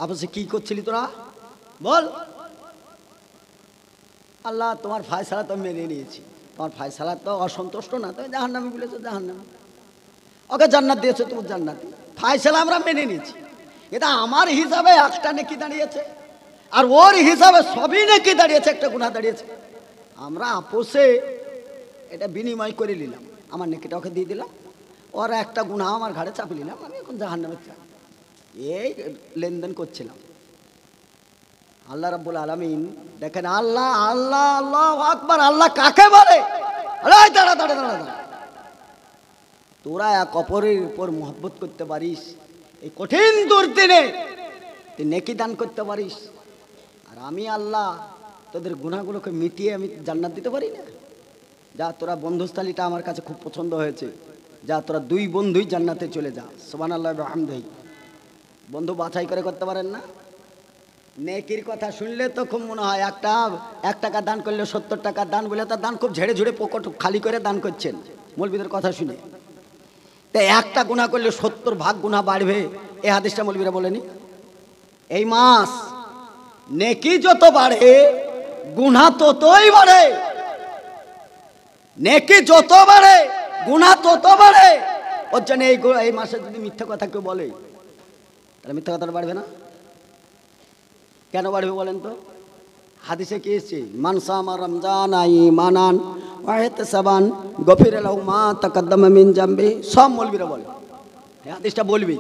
আপোষে কি করছিলি তোরা বল? আল্লাহ তোমার ফয়সালা তো মেনে নিয়েছি, তোমার ফয়সালা তো অসন্তুষ্ট না, তুমি জাহান্নামে বলেছো জাহান্নামে, ওকে জান্নাত দিয়েছো, তোমার জান্নাত, ফয়সালা আমরা মেনে নিয়েছি। এটা আমার হিসাবে একটা নেকি দাঁড়িয়েছে, আর ওর হিসাবে সবই নেকি দাঁড়িয়েছে, একটা গুনাহ দাঁড়িয়েছে। আমরা আপোষে এটা বিনিময় করে নিলাম, আমার নেকিটা ওকে দিয়ে দিলাম, ওর একটা গুনাহ আমার ঘাড়ে চাপে নিলাম, আমি এখন জাহান্নামে চাই, এই লেনদেন করছিলাম। আল্লাহ রাব্বুল আলামিন দেখেন, আল্লাহ আল্লাহ আল্লাহু আকবার, আল্লাহ কাকে বলে? আরে দাঁড়া দাঁড়া দাঁড়া দাঁড়া, তোরা এক অপরের উপর মহব্বত করতে পারিস, এই কঠিন দুর্দিনে তুই নেকি দান করতে পারিস, আর আমি আল্লাহ তোদের গুনাহগুলোকে মিটিয়ে আমি জান্নাত দিতে পারি না? যা, তোরা বন্ধুস্থালিটা আমার কাছে খুব পছন্দ হয়েছে, যা তোরা দুই বন্ধুই জান্নাতে চলে যা। সুবহানাল্লাহ ওয়া বিহামদিহি। বন্ধু বাছাই করে করতে পারেন না? নেকির কথা শুনলে তো খুব মনে হয় 1 টাকা দান করলে 70 টাকা দান বলে, তার দান খুব ঝেড়ে ঝুড়ে পকেট খালি করে দান করছেন মৌলবীদের কথা শুনে। তাই একটা গুনাহ করলে 70 ভাগ গুনাহ বাড়বে, এই হাদিসটা মৌলবীরা বলেনি? এই মাস নেকি যত বাড়ে গুনাহ ততই বাড়ে, নেকি যত বাড়ে গুনাহ তত বাড়ে। ওর জন্য এই মাসে যদি মিথ্যা কথা কেউ বলে, তাহলে মিথ্যা কথাটা বাড়বে না? কেন বাড়বে বলেন তো? হাদিসে কি এসেছে? মান সামা রমজান ঈমানান ওয়া ইহতিসাবান গফিরা লাহু মা তাকাদ্দামা মিন জামবি। সব মৌলবীরা বলে, এই হাদিসটা বলবি,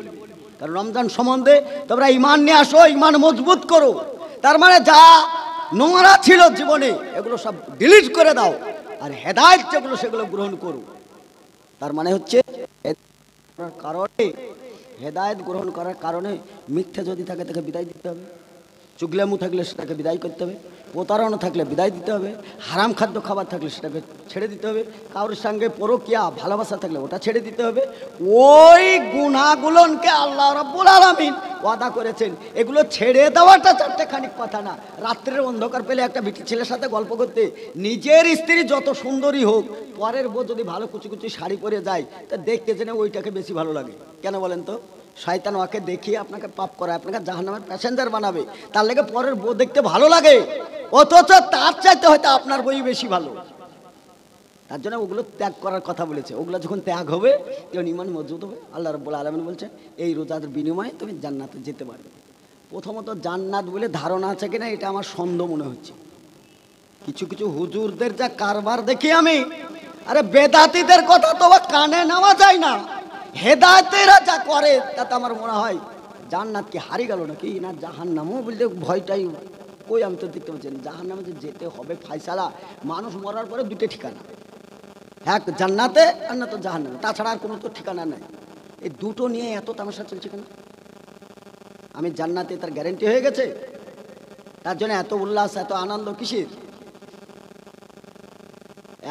কারণ রমজান সম্বন্ধে তোমরা ঈমান নিয়ে আসো, ঈমান মজবুত করো। তার মানে যা নোংরা ছিল জীবনে এগুলো সব ডিলিট করে দাও, আর হেদায়েত যেগুলো সেগুলো গ্রহণ করো। তার মানে হচ্ছে কারণে, হেদায়েত গ্রহণ করার কারণে মিথ্যা যদি থাকে তাকে বিদায় দিতে হবে, চুগলামু থাকলে সেটাকে বিদায় করতে হবে, প্রতারণা থাকলে বিদায় দিতে হবে, হারাম খাদ্য খাবার থাকলে সেটাকে ছেড়ে দিতে হবে, কারোর সঙ্গে পরকীয়া ভালোবাসা থাকলে ওটা ছেড়ে দিতে হবে। ওই গুনাহগুলোকে আল্লাহ রাব্বুল আলামিন ওয়াদা করেছেন, এগুলো ছেড়ে দেওয়াটা চারটেখানি কথা না। রাত্রের অন্ধকার পেলে একটা বিটি ছেলের সাথে গল্প করতে, নিজের স্ত্রী যত সুন্দরী হোক, পরের বউ যদি ভালো কুচি কুচি শাড়ি পরে যায়, তা দেখতে জেনে ওইটাকে বেশি ভালো লাগে। কেন বলেন তো? শয়তান ওকে দেখিয়ে আপনাকে পাপ করায়, আপনাকে জাহান্নামের প্যাসেঞ্জার বানাবে, তার লেগে পরের বউ দেখতে ভালো লাগে, অথচ তার চাইতে হয়তো আপনার বই বেশি ভালো। তার জন্য ওগুলো ত্যাগ করার কথা বলেছে। ওগুলো যখন ত্যাগ হবে তখন ঈমান মজবুত হবে। আল্লাহ রাব্বুল আলামিন বলছেন এই রোজার বিনিময়ে তুমি জান্নাতে যেতে পারবে। প্রথমত জান্নাত বলে ধারণা আছে কিনা এটা আমার সন্দেহ মনে হচ্ছে। কিছু কিছু হুজুরদের যা কারবার দেখি আমি, আরে বেদাতীদের কথা তো কানে নেওয়া যায় না, হেদায়েতেরা যা করে তাতে আমার মনে হয় জান্নাত কি হারিয়ে গেল নাকি না জাহান্নামও বলতে ভয়টাই। ওই আমি তো দেখতে পাচ্ছি জাহান্নামে যে যেতে হবে ফায়সালা, মানুষ মরার পরে দুটো ঠিকানা, এক জান্নাতে আর না তো জাহান্নামে, তাছাড়া আর কোনো তো ঠিকানা নাই। এই দুটো নিয়ে এত তামাশা চলছে কেন? আমি জান্নাতে তার গ্যারেন্টি হয়ে গেছে, তার জন্য এত উল্লাস এত আনন্দ কিসের?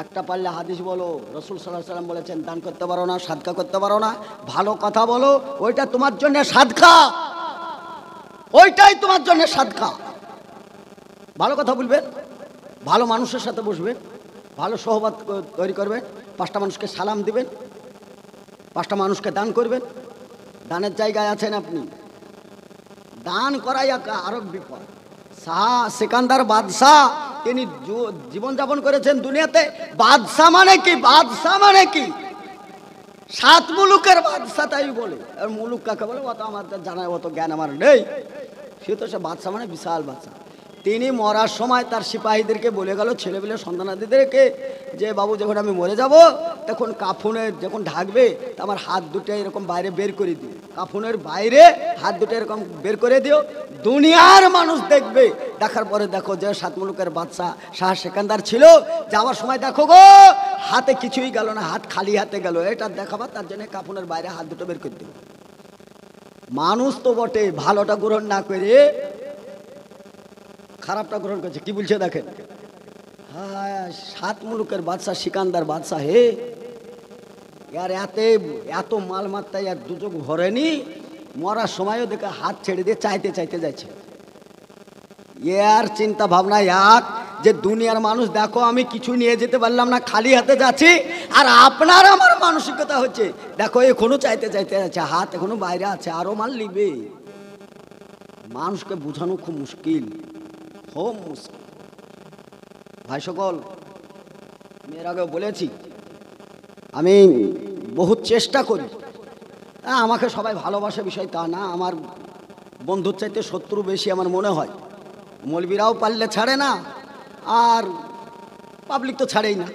একটা পারলে হাদিস বলো, রাসূল সাল্লাল্লাহু আলাইহি ওয়াসাল্লাম বলেছেন দান করতে পারো না, সাদকা করতে পারো না, ভালো কথা বলো, ওইটা তোমার জন্য সাদকা, ওইটাই তোমার জন্য সাদকা। ভালো কথা বলবেন, ভালো মানুষের সাথে বসবেন, ভালো সহবত তৈরি করবেন, 5টা মানুষকে সালাম দিবেন, 5টা মানুষকে দান করবেন। দানের জায়গায় আছেন আপনি, দান করাই আরব বিপদ। শাহ সিকান্দার বাদশাহ তিনি জীবনযাপন করেছেন দুনিয়াতে। বাদশাহ মানে কি? বাদশাহ মানে কি? 7 মুলুকের বাদশাহ তাই বলে। আর মুলুক কাকে বলে অত আমার জানার অত জ্ঞান আমার নেই। সে তো সে বাদশাহ মানে বিশাল বাদশাহ। তিনি মরার সময় তার সিপাহীদেরকে বলে গেল, ছেলেবেলে সন্তানাদিদেরকে, যে বাবু যখন আমি মরে যাব তখন কাফনের যখন ঢাকবে আমার হাত দুটো এরকম বাইরে বের করে দিও, কাফনের বাইরে হাত দুটো এরকম বের করে দিও, দুনিয়ার মানুষ দেখবে। দেখার পরে দেখো যে 7 মুলুকের বাদশাহ শাহ সেকান্দার ছিল, যাওয়ার সময় দেখো গো হাতে কিছুই গেল না, হাত খালি হাতে গেল, এটা দেখাবার, তার জন্য কাফনের বাইরে হাত দুটো বের করে দিও। মানুষ তো বটে, ভালোটা গ্রহণ না করে খারাপটা গ্রহণ করছে। কি বলছে দেখেন, হ্যাঁ 7 মুলুকের বাদশাহ সিকান্দার বাদশাহ হে, यार এত মাল মাত্রা আর দুচোখ ভরেনি, মরার সময়ও দেখে হাত ছেড়ে দিয়ে চাইতে চাইতে যাচ্ছে। यार চিন্তা ভাবনা এক যে দুনিয়ার মানুষ দেখো আমি কিছু নিয়ে যেতে পারলাম না, খালি হাতে যাচ্ছি, আর আপনার আমার মানসিকতা হচ্ছে দেখো এখনো চাইতে চাইতে যাচ্ছে, হাত এখনো বাইরে আছে, আরো মাল নিবে। মানুষকে বোঝানো খুব মুশকিল, খুব মুশকিল। ভাই সকল, আমি এর আগেও বলেছি আমি বহুত চেষ্টা করি, আমাকে সবাই ভালোবাসে বিষয় তা না, আমার বন্ধুর চাইতে শত্রু বেশি আমার মনে হয়। মৌলবীরাও পারলে ছাড়ে না, আর পাবলিক তো ছাড়েই না।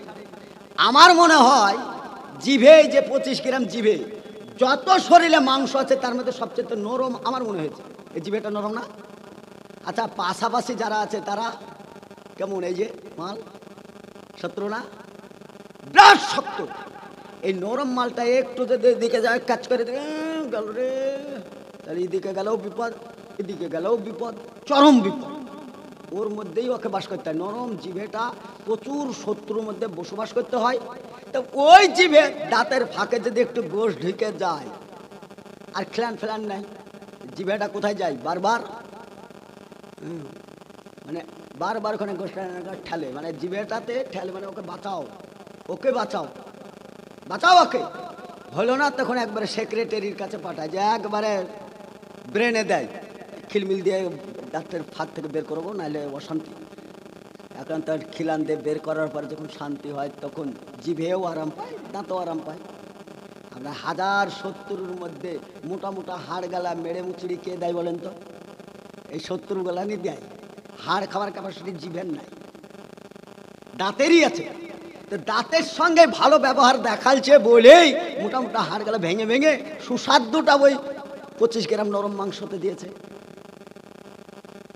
আমার মনে হয় জিভে যে 25 গ্রাম জিভে যত শরীরে মাংস আছে তার মধ্যে সবচেয়ে নরম আমার মনে হয়েছে এই জিভেটা। নরম না? আচ্ছা পাশাপাশি যারা আছে তারা কেমন? এই যে মাল শত্রু না, বিরাট শক্ত। এই নরম মালটা একটু যদি এদিকে যায় কাজ করে গেল রে, তাহলে এদিকে গেলেও বিপদ, এদিকে গেলেও বিপদ, চরম বিপদ। ওর মধ্যেই ওকে বাস করতে হয়। নরম জিভেটা প্রচুর শত্রুর মধ্যে বসবাস করতে হয়। তো ওই জিভে দাঁতের ফাঁকে যদি একটু গোশ ঢুকে যায়, আর খেলান ফেলান নাই, জিভেটা কোথায় যায়? বারবার মানে বারবার ওখানে গোষ্ঠটা ঠেলে, মানে জিভেটাতে ঠেলে, মানে ওকে বাঁচাও, ওকে বাঁচাও, বাঁচাও ওকে। হলো না তখন একবারে সেক্রেটারির কাছে পাঠায়, যে একবারে ব্রেনে দেয়, খিলমিল দিয়ে ডাক্তারের ফাঁক থেকে বের করবো, নাহলে অশান্তি। এখন তার খিলান দিয়ে বের করার পরে যখন শান্তি হয়, তখন জিভেও আরাম পায়, দাঁতও আরাম পায়। আমরা হাজার শত্রুর মধ্যে মোটা মোটা হাড় গালা মেরে মুচড়ি কে দেয় বলেন তো? এই শত্রুগুলা নি দেয়। হাড় খাওয়ার ক্যাপাসিটি জিভের নাই, দাঁতেরই আছে। তো দাঁতের সঙ্গে ভালো ব্যবহার দেখালছে বলেই মোটা মোটা হাড় গালা ভেঙে ভেঙে সুস্বাদুটা ওই 25 গ্রাম নরম মাংসতে দিয়েছে।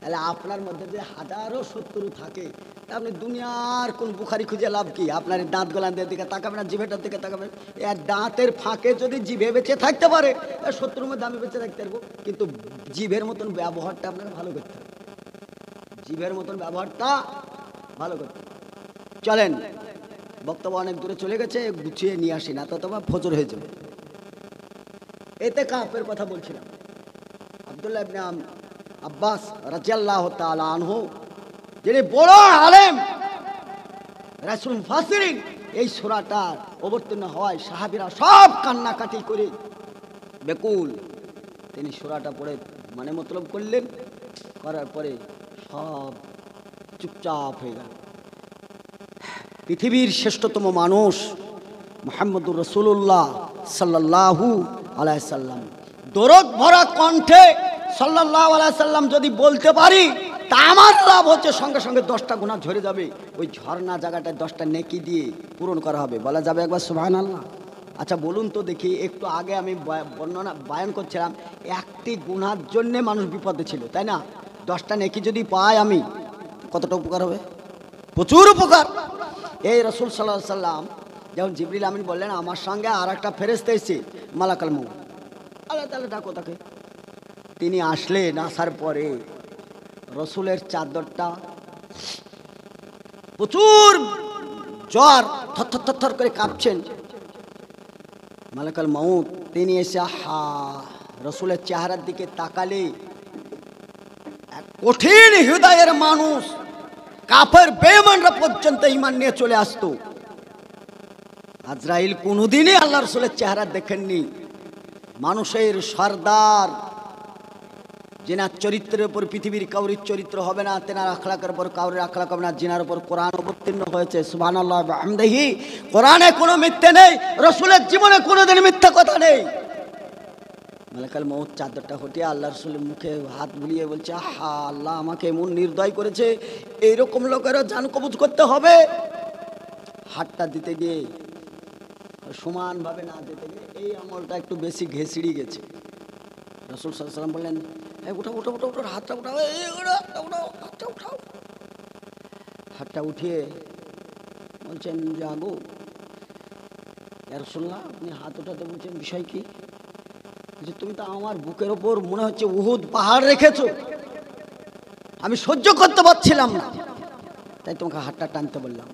তাহলে আপনার মধ্যে যে হাজারো শত্রু থাকে, আপনি দুনিয়ার কোন বুখারি খুঁজে লাভ কি? আপনার দাঁত গোলান্দের দিকে তাকাবেন না, জিভেটার দিকে তাকাবেন। এর দাঁতের ফাঁকে যদি জিভে বেঁচে থাকতে পারে, শত্রুর মধ্যে আমি বেঁচে থাকতে পারবো। কিন্তু জিভের মতন ব্যবহারটা আপনাকে ভালো করতে হবে, জিভের মতন ব্যবহারটা ভালো করতে হবে। চলেন, বক্তব্য অনেক দূরে চলে গেছে, গুছিয়ে নিয়ে আসি, না তো তোমার ফজর হয়ে যাবে। এতে কাফের কথা বলছিলাম। আব্দুল্লাহ ইবনে আব্বাস রাদিয়াল্লাহু তাআলা আনহু, যিনি বড় আলেম, রাসূল মুফাসসিরিন, এই সূরাটা অবতীর্ণ হওয়ায় সাহাবীরা সব কান্নাকাটি করে বেকুল। তিনি সূরাটা পড়ে মানে মতলব করলেন, করার পরে সব চুপচাপ হয়ে গেল। পৃথিবীর শ্রেষ্ঠতম মানুষ মুহাম্মদুর রাসূলুল্লাহ সাল্লাল্লাহু আলাইহি সাল্লাম দরদ ভরা কণ্ঠে সাল্লাল্লাহু আলাইহি সাল্লাম যদি বলতে পারি, তা আমার লাভ হচ্ছে সঙ্গে সঙ্গে 10টা গুনাহ ঝরে যাবে। ওই ঝর্ণা জায়গাটায় 10টা নেকি দিয়ে পূরণ করা হবে। বলা যাবে একবার সুবহানাল্লাহ? আচ্ছা বলুন তো দেখি, একটু আগে আমি বয়ান করছিলাম, একটি গুনার জন্যে মানুষ বিপদে ছিল, তাই না? 10টা নেকি যদি পাই আমি, কতটা উপকার হবে? প্রচুর উপকার। এই রাসূল সাল্লাল্লাহু আলাইহি সাল্লাম যখন জিবরিল আমিন বললেন, আমার সঙ্গে আর একটা ফেরেশতা এসেছে, মালাকুল মউত, আল্লাহ তাআলা ডাকো তাকে। তিনি আসলেন, আসার পরে রসুলের চাদরটা প্রচুর জ্বর, থর থর করে কাঁপছেন। মালাকুল মউত তিনি এসে রসুলের চেহারার দিকে তাকালে, এক কঠিন হৃদয়ের মানুষ, কাফের বেঈমানরা পর্যন্ত ঈমান নিয়ে চলে আসতো। আজরাইল কোনোদিনই আল্লাহ রসুলের চেহারা দেখেননি। মানুষের সর্দার, যেনার চরিত্রের উপর পৃথিবীর কাউরির চরিত্র হবে না, তেনার আখলাকের উপর কাউরির আখলাক হবে না। জিনার উপর কোরআন অবতীর্ণ হয়েছে, সুবহানাল্লাহ ওয়া বিহামদিহি। কোরআনে কোনো মিথ্যে নেই, রসুলের জীবনে কোনোদিন মিথ্যা কথা নেই। মালাকুল মউত চাদরটা হটিয়ে আল্লাহ রসুলের মুখে হাত বুলিয়ে বলছে, আহা, আল্লাহ আমাকে এমন নির্দয় করেছে, এইরকম লোকেরও জান কবুজ করতে হবে। হাতটা দিতে গিয়ে সমানভাবে না দিতে গিয়ে এই আমলটা একটু বেশি ঘেঁষড়ি গেছে। রাসূল সাল্লাল্লাহু আলাইহি সাল্লাম বললেন, উঠাও উঠাও উঠাও উঠাও, হাতটা উঠাও, হাতটা উঠাও। হাতটা উঠিয়ে বলছেন যে, আগো ইয়া রাসূলুল্লাহ, আপনি হাত উঠাতে বলছেন, বিষয় কি? যে তুমি তো আমার বুকের ওপর মনে হচ্ছে উহুদ পাহাড় রেখেছো, আমি সহ্য করতে পারছিলাম না, তাই তোমাকে হাতটা টানতে বললাম।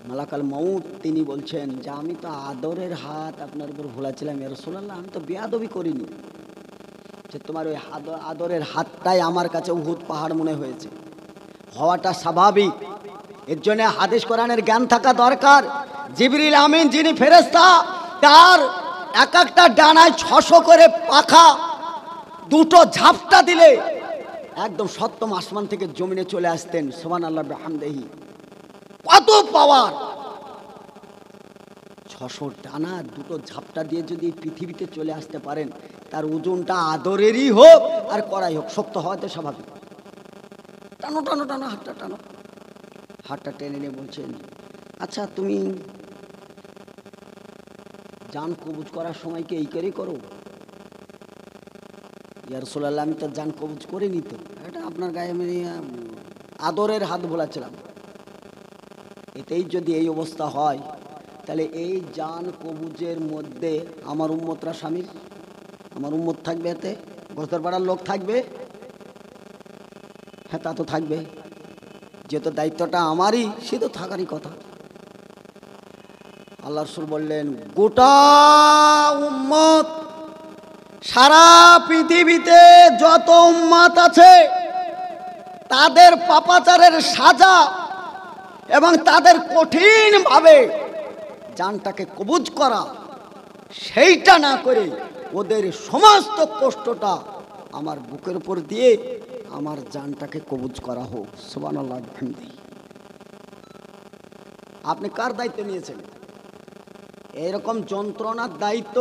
মালাকুল মউত তিনি বলছেন যে, আমি তো আদরের হাত আপনার উপর ভোলাছিলাম ইয়া রাসূলুল্লাহ, আমি তো বেয়াদবি করিনি, যে তোমার ওই আদরের হাতটাই আমার কাছে উহুদ পাহাড় মনে হয়েছে। হওয়াটা স্বাভাবিক, এর জন্য হাদিস কোরআনের জ্ঞান থাকা দরকার। জিবরিল আমিন যিনি ফেরেশতা, তার এক একটা ডানায় 600 করে পাখা, দুটো ঝাপটা দিলে একদম সপ্তম আসমান থেকে জমিনে চলে আসতেন। সুবহানাল্লাহ বিহামদিহি। কত পাওয়ার! 600 ডানা দুটো ঝাপটা দিয়ে যদি পৃথিবীতে চলে আসতে পারেন, তার ওজনটা আদরেরই হোক আর কড়াই হোক, শক্ত হওয়াতে স্বাভাবিক। টানো টানো টানো, হাতটা টানো। হাতটা টেনে নিয়ে বলছেন, আচ্ছা তুমি জান কবুজ করার সময় কি এই করেই করো? ইয়া রাসূলুল্লাহ, আমি তো জান কবুজ করিনি তো। এটা আপনার গায়ে আমি আদরের হাত বোলাচ্ছিলাম। এতেই যদি এই অবস্থা হয়, তাহলে এই জান কবুজের মধ্যে আমার উম্মতরা স্বামীর, আমার উম্মত থাকবে, এতে গোস্তর পাড়ার লোক থাকবে। হ্যাঁ, তা তো থাকবে, যেহেতু দায়িত্বটা আমারই, সে তো থাকারই কথা। আল্লাহ রাসূল বললেন, গোটা উম্মত, সারা পৃথিবীতে যত উম্মত আছে, তাদের পাপাচারের সাজা এবং তাদের কঠিনভাবে জানটাকে কবুজ করা, সেইটা না করে ওদের সমস্ত কষ্টটা আমার বুকের উপর দিয়ে আমার জানটাকে কবুজ করা হোক। সুবহানাল্লাহ। আপনি কার দায়িত্ব নিয়েছেন? এরকম যন্ত্রণার দায়িত্ব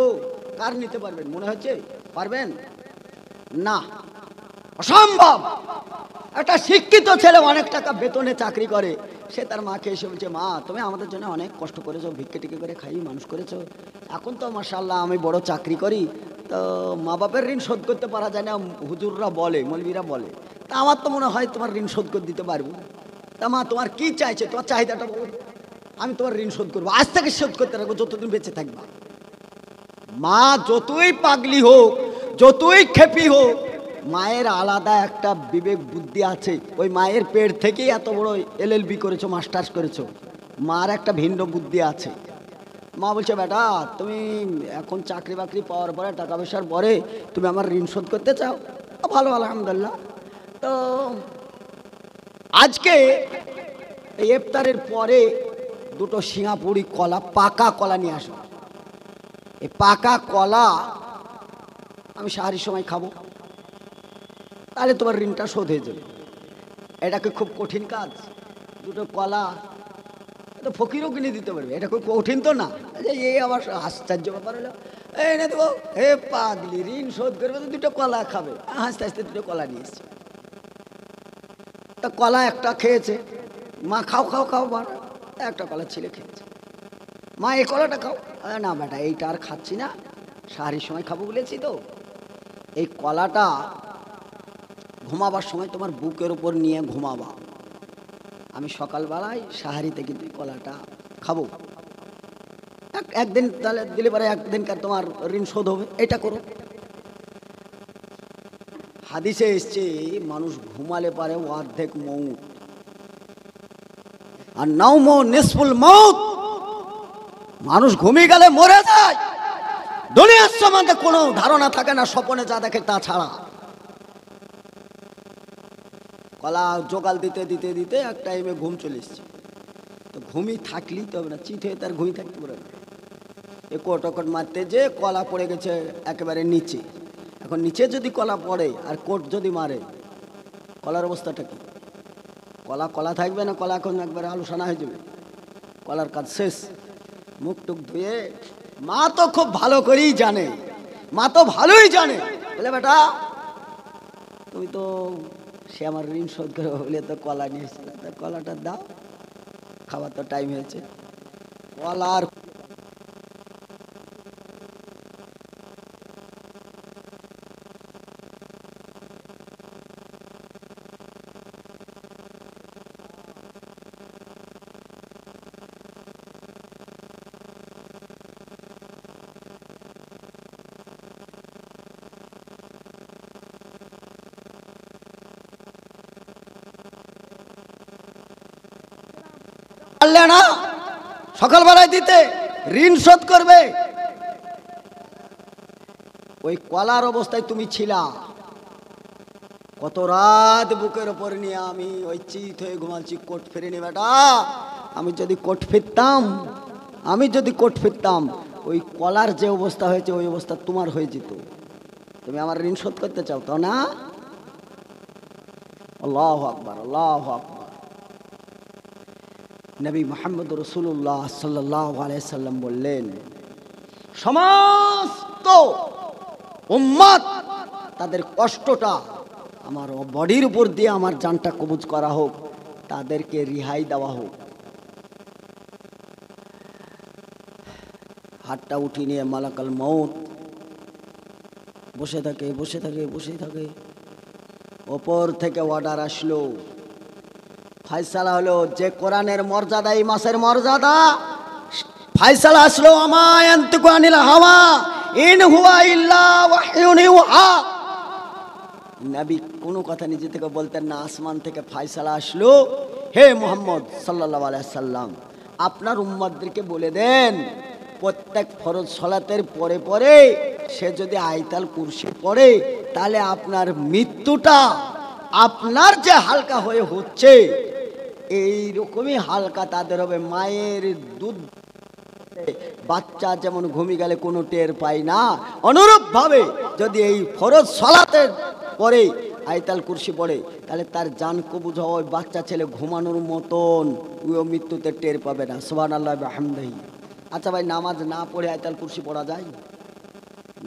কার নিতে পারবেন মনে হচ্ছে? পারবেন না, অসম্ভব। একটা শিক্ষিত ছেলে অনেক টাকা বেতনে চাকরি করে, সে তার মাকে এসে বলছে, মা তুমি আমাদের জন্য অনেক কষ্ট করেছো, ভিক্ষে টিকে করে খাই মানুষ করেছো, এখন তো মাশাআল্লাহ আমি বড় চাকরি করি, তো মা বাপের ঋণ শোধ করতে পারা যায় না, হুজুররা বলে, মৌলবীরা বলে, তা আমার তো মনে হয় তোমার ঋণ শোধ করে দিতে পারবো। তা মা তোমার কি চাইছে, তোমার চাহিদাটা বলো, আমি তোমার ঋণ শোধ করবো, আজ থেকে শোধ করতে রাখবো যতদিন বেঁচে থাকবা। মা যতই পাগলি হোক, যতই খেপি হোক, মায়ের আলাদা একটা বিবেক বুদ্ধি আছে। ওই মায়ের পেট থেকেই এত বড় LLB করেছো, মাস্টার্স করেছো, মার একটা ভিন্ন বুদ্ধি আছে। মা বলছে, বেটা তুমি এখন চাকরি বাকরি পাওয়ার পরে, টাকা পয়সার পরে তুমি আমার ঋণ শোধ করতে চাও, ভালো, আলহামদুলিল্লাহ। তো আজকে এই ইফতারের পরে দুটো সিঙ্গাপুরি কলা, পাকা কলা নিয়ে আসো। এই পাকা কলা আমি সাহারির সময় খাবো, তাহলে তোমার ঋণটা শোধ হয়ে যাবে। এটাকে খুব কঠিন কাজ, দুটো কলা এটা ফকিরও কিনে দিতে পারবে, এটা খুব কঠিন তো না। এই আবার আশ্চর্য ব্যাপার হলো, এই না দেবো, হে পাগলি, ঋণ শোধ করবে তো দুটো কলা খাবে। হাসতে হাসতে দুটো কলা নিয়ে এসছে। তা কলা একটা খেয়েছে, মা খাও খাও খাও, বার একটা কলা ছিলে খেয়েছে। মা এই কলাটা খাও, না বেটা এইটা আর খাচ্ছি না, সাহারির সময় খাবো বলেছি তো। এই কলাটা ঘুমাবার সময় তোমার বুকের উপর নিয়ে ঘুমাবা, আমি সকালবেলায় সাহারিতে কিন্তু কলাটা খাবো। একদিন তাহলে দিলে পরে একদিনকার তোমার ঋণ শোধ হবে, এটা করো। হাদিসে এসছে, মানুষ ঘুমালে পারে অর্ধেক মউত, আর নাওমু নিসফুল মউত। মানুষ ঘুমিয়ে গেলে মরে যায়, দুনিয়ার সম্বন্ধে কোনো ধারণা থাকে না, স্বপ্নে যা দেখে তা ছাড়া। কলা জোগাল দিতে দিতে দিতে এক টাইমে ঘুম চলে এসছে। তো ঘুমিয়ে থাকলেই তো হবে না, চিত হয়ে তার ঘুমিয়ে থাকতে পারে না। এ কোট মারতে যে কলা পড়ে গেছে একেবারে নিচে। এখন নিচে যদি কলা পড়ে আর কোট যদি মারে, কলার অবস্থাটা কি? কলা কলা থাকবে না, কলা এখন একবারে আলোচনা হয়ে যাবে, কলার কাজ শেষ। মুখ টুক ধুয়ে, মা তো খুব ভালো করেই জানে, মা তো ভালোই জানে, বলে বেটা তুমি তো, সে আমার ঋণ শোধ করে বলে তো কলা নিয়ে এসেছিল, তা কলাটা দাও, খাবার তো টাইম হয়েছে। কলার পারলে না সকালবেলায় দিতে, ঋণ শোধ করবে। ওই কলার অবস্থায় তুমি ছিলা, কত রাত বুকের ওপর নিয়ে আমি ওই চিত হয়ে ঘুমাচ্ছি, কোট ফিরিনি বেটা। আমি যদি কোট ফিরতাম, আমি যদি কোট ফিরতাম, ওই কলার যে অবস্থা হয়েছে ওই অবস্থা তোমার হয়ে যেত। তুমি আমার ঋণ শোধ করতে চাও তো না? আল্লাহু আকবার, আল্লাহু আকবার। নবী মুহাম্মদ রাসূলুল্লাহ সাল্লাল্লাহু আলাইহি সাল্লাম বললেন, সমস্ত উম্মত তাদের কষ্টটা আমার বডির উপর দিয়ে আমার জানটা কবুজ করা হোক, তাদেরকে রিহাই দেওয়া হোক। হাতটা উঠিয়ে নিয়ে মালাকাল মউত বসে থাকে, বসে থাকে, বসে থাকে। ওপর থেকে অর্ডার আসলো, ফায়সালা হলো যে কোরআনের মর্যাদা, এই মাসের মর্যাদা, ফায়সালা আসলো, আমায়ান্তিকু আনিল হাওয়া ইন হুয়া ইল্লা ওয়াহয়ুন ইউহা। নবী কোনো কথা নিজে থেকে বলতেন না, আসমান থেকে ফায়সালা আসলো, হে মুহাম্মদ সাল্লাল্লাহু আলাইহি সাল্লাম, আপনার উম্মতদেরকে বলে দেন প্রত্যেক ফরজ সালাতের পরে পরে সে যদি আয়াতুল কুরসি পড়ে তাহলে আপনার মৃত্যুটা আপনার যে হালকা হয়ে হচ্ছে এই রকমই হালকা তাদের হবে। মায়ের দুধ বাচ্চা যেমন ঘুমিয়ে গেলে কোনো টের পায় না, অনুরূপ ভাবে যদি এই ফরজ সালাতের পরে আয়াতুল কুরসি পড়ে তাহলে তার জান কবুজ হয়, বাচ্চা ছেলে ঘুমানোর মতন, ও মৃত্যুতে টের পাবে না। সুবহানাল্লাহ ওয়া বিহামদিহি। আচ্ছা ভাই, নামাজ না পড়ে আয়াতুল কুরসি পড়া যায়?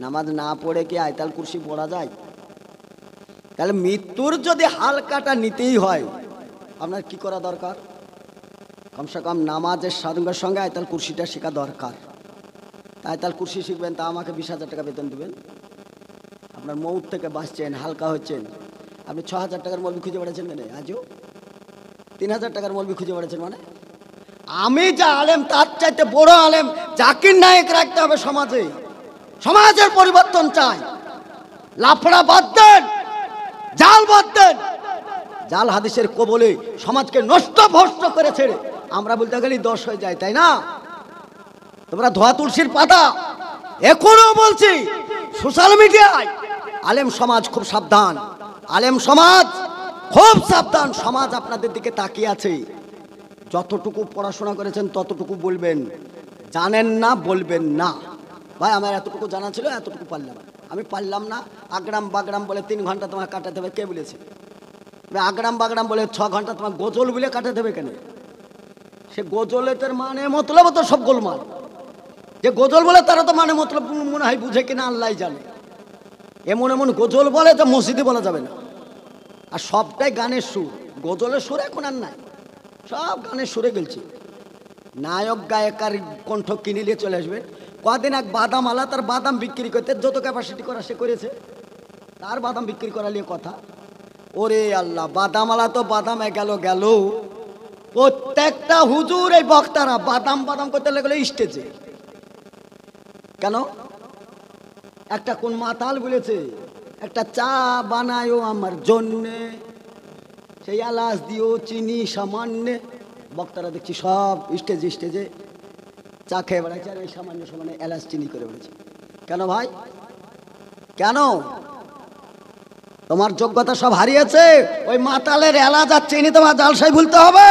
নামাজ না পড়ে কি আয়াতুল কুরসি পড়া যায়? তাহলে মৃত্যুর যদি হালকাটা নিতেই হয় আপনার কি করা দরকার? কমসে কম নামাজের সঙ্গে সঙ্গে আয়াতুল কুরসিটা শেখা দরকার। আয়াতুল কুরসি শিখবেন তা আমাকে 20,000 টাকা বেতন দেবেন? আপনার মৌত থেকে বাঁচছেন, হালকা হচ্ছেন, আপনি 6,000 টাকার মৌলবি খুঁজে বেড়াচ্ছেন কেন? আজও 3,000 টাকার মৌলবি খুঁজে বেড়াচ্ছেন মানে? আমি যা আলেম তার চাইতে বড় আলেম জাকির নায়েক রাখতে হবে সমাজে। সমাজের পরিবর্তন চাই। লাফড়া বাদ দেন, জাল বাদ দেন। জাল হাদিসের কবলে সমাজকে নষ্ট ভ্রষ্ট করে ছেড়ে আমরা বলতে গেলে 10 হয়ে যায়, তাই না? তোমরা ধোয়া তুলসীর পাতা। এখনো বলছি সোশ্যাল মিডিয়ায় আলেম সমাজ খুব সাবধান, আলেম সমাজ খুব সাবধান। সমাজ আপনাদের দিকে তাকিয়ে আছে। যতটুকু পড়াশোনা করেছেন ততটুকু বলবেন, জানেন না বলবেন না। ভাই আমার এতটুকু জানা ছিল, এতটুকু পারলাম, আমি পারলাম না। আগ্রাম বাগরাম বলে 3 ঘন্টা তোমার কাটাতে হবে, কে বলেছে? আগ্রাম বাগরাম বলে 6 ঘন্টা তোমার গজল বলে কাটাতে হবে কেন? সে গজলের মানে মতলব তো সব গোলমাল। যে গজল বলে তারা তো মানে মতলব মনে হয় বুঝে কিনা আল্লাহ জানে। এমন এমন গজল বলে তো মসজিদে বলা যাবে না। আর সবটাই গানের সুর, গজলের সুর এখন আর নাই, সব গানের সুরে গেলছে। নায়ক গায়কার কণ্ঠ কিনে নিয়ে চলে আসবে। কদিন এক বাদাম আলা, তার বাদাম বিক্রি করতে যত ক্যাপাসিটি করা সে করেছে, তার বাদাম বিক্রি করা নিয়ে কথা। ওরে আল্লাহ, বাদাম আলা তো বাদামে গেল গেল, প্রত্যেকটা হুজুর এই বক্তারা বাদাম বাদাম করতে লাগলো স্টেজে। কেন? একটা কোন মাতাল বলেছে একটা চা বানায়ও আমার জন্যে, সেই এলাচ দিও চিনি সামান্য। বক্তারা দেখছি সব স্টেজে স্টেজে চা খেয়ে বেড়াচ্ছে আর এই সামান্য সামান্য এলাচ চিনি করে বেড়াচ্ছে। কেন ভাই? কেন? তোমার যোগ্যতা সব হারিয়েছে। ওই মাতালের এলাচ আর চিনি তোমার জালসাই ভুলতে হবে।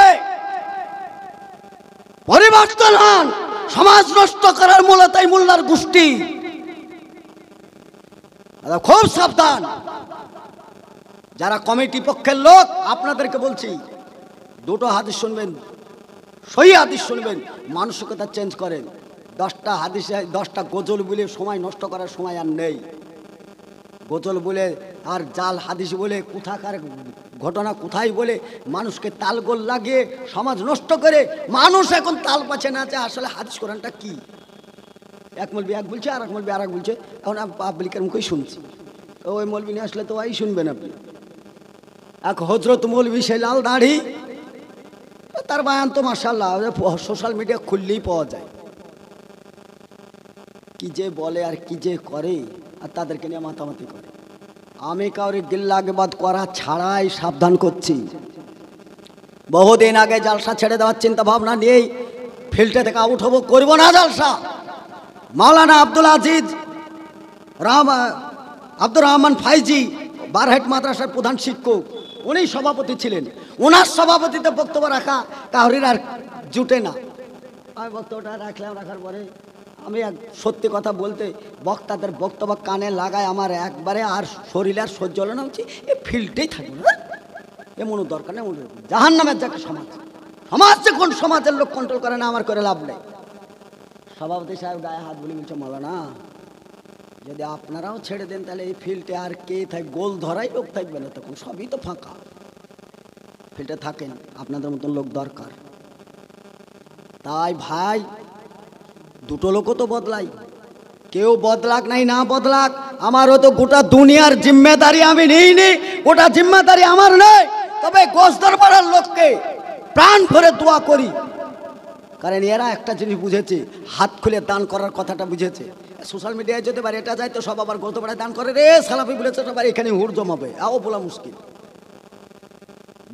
পরিবর্তন হন। সমাজ নষ্ট করার মূলতাই মোল্লার গোষ্ঠী। খুব সাবধান। যারা কমিটি পক্ষের লোক আপনাদেরকে বলছি, দুটো হাদিস শুনবেন, সহি হাদিস শুনবেন, মানসিকতা চেঞ্জ করেন। 10টা হাদিসে 10টা গজল বলে সময় নষ্ট করার সময় আর নেই। গজল বলে আর জাল হাদিস বলে কোথাকার ঘটনা কোথায় বলে মানুষকে তালগোল লাগিয়ে সমাজ নষ্ট করে। মানুষ এখন তাল পাচ্ছে না যে আসলে হাদিস কোরআনটা কি। এক মৌলবি এক বলছে, আর এক মৌলবি আর এক বলছে। এখন পাবলিকের মুখেই শুনছি। ওই মৌলবি নিয়ে আসলে তো ওই শুনবেন আপনি। এক হজরত মৌলবি, সেই লাল দাড়ি, তার বায়ান তো মাশাআল্লাহ সোশ্যাল মিডিয়া খুললেই পাওয়া যায়। কি যে বলে আর কি যে করে, আর তাদেরকে নিয়ে মাতামাতি করে। আমি কাউরে গিল্লাগবাদ করা ছাড়াই সাবধান করছি। বহুদিন আগে জালসা ছেড়ে দেওয়ার চিন্তা ভাবনা নিয়েই ফিল্ডে থেকে আউট হবো, করবো না জালসা। মাওলানা আব্দুল আজিজ আব্দুর রহমান ফাইজি বারহেট মাদ্রাসার প্রধান শিক্ষক, উনি সভাপতি ছিলেন। ওনার সভাপতিতে বক্তব্য রাখা কাউরির আর জুটে না। আমি বক্তব্যটা রাখার পরে আমি সত্যি কথা বলতে বক্তাদের বক্তব্য কানে লাগায় আমার একবারে আর শরীরে আর সহ্য হলো না। হচ্ছে এই ফিল্ডেই থাকবো না, এমন দরকার নেই। জাহান নামের যাকে সমাজ, সমাজ যে কোন সমাজের লোক কন্ট্রোল করে না, আমার করে লাভ নেই। সভাপতি সাহেব গায়ে হাত বলে বলছে, মাওলানা যদি আপনারাও ছেড়ে দেন তাহলে এই ফিল্ডে আর কে থাকবে? গোল ধরাই লোক থাকবে না, তখন সবই তো ফাঁকা। ফিল্ডে থাকেন, আপনাদের মতন লোক দরকার। তাই ভাই দুটো লোকও তো বদলাই, কেউ বদলাক নাই না বদলাক, আমারও তো গোটা দুনিয়ার জিম্মেদারি আমি নিইনি, গোটা জিম্মেদারি আমার নয়। তবে গোসদার পাড়ার লোককে প্রাণ ভরে দোয়া করি, কারণ এরা একটা জিনিস বুঝেছে, হাত খুলে দান করার কথাটা বুঝেছে। সোশ্যাল মিডিয়ায় যেতে পারে এটা যায় তো সব আবার গোতপাড়ায় দান করে, রে সালাফি বলেছে সবার এখানে হুড় জমাবে, আও বলা মুশকিল।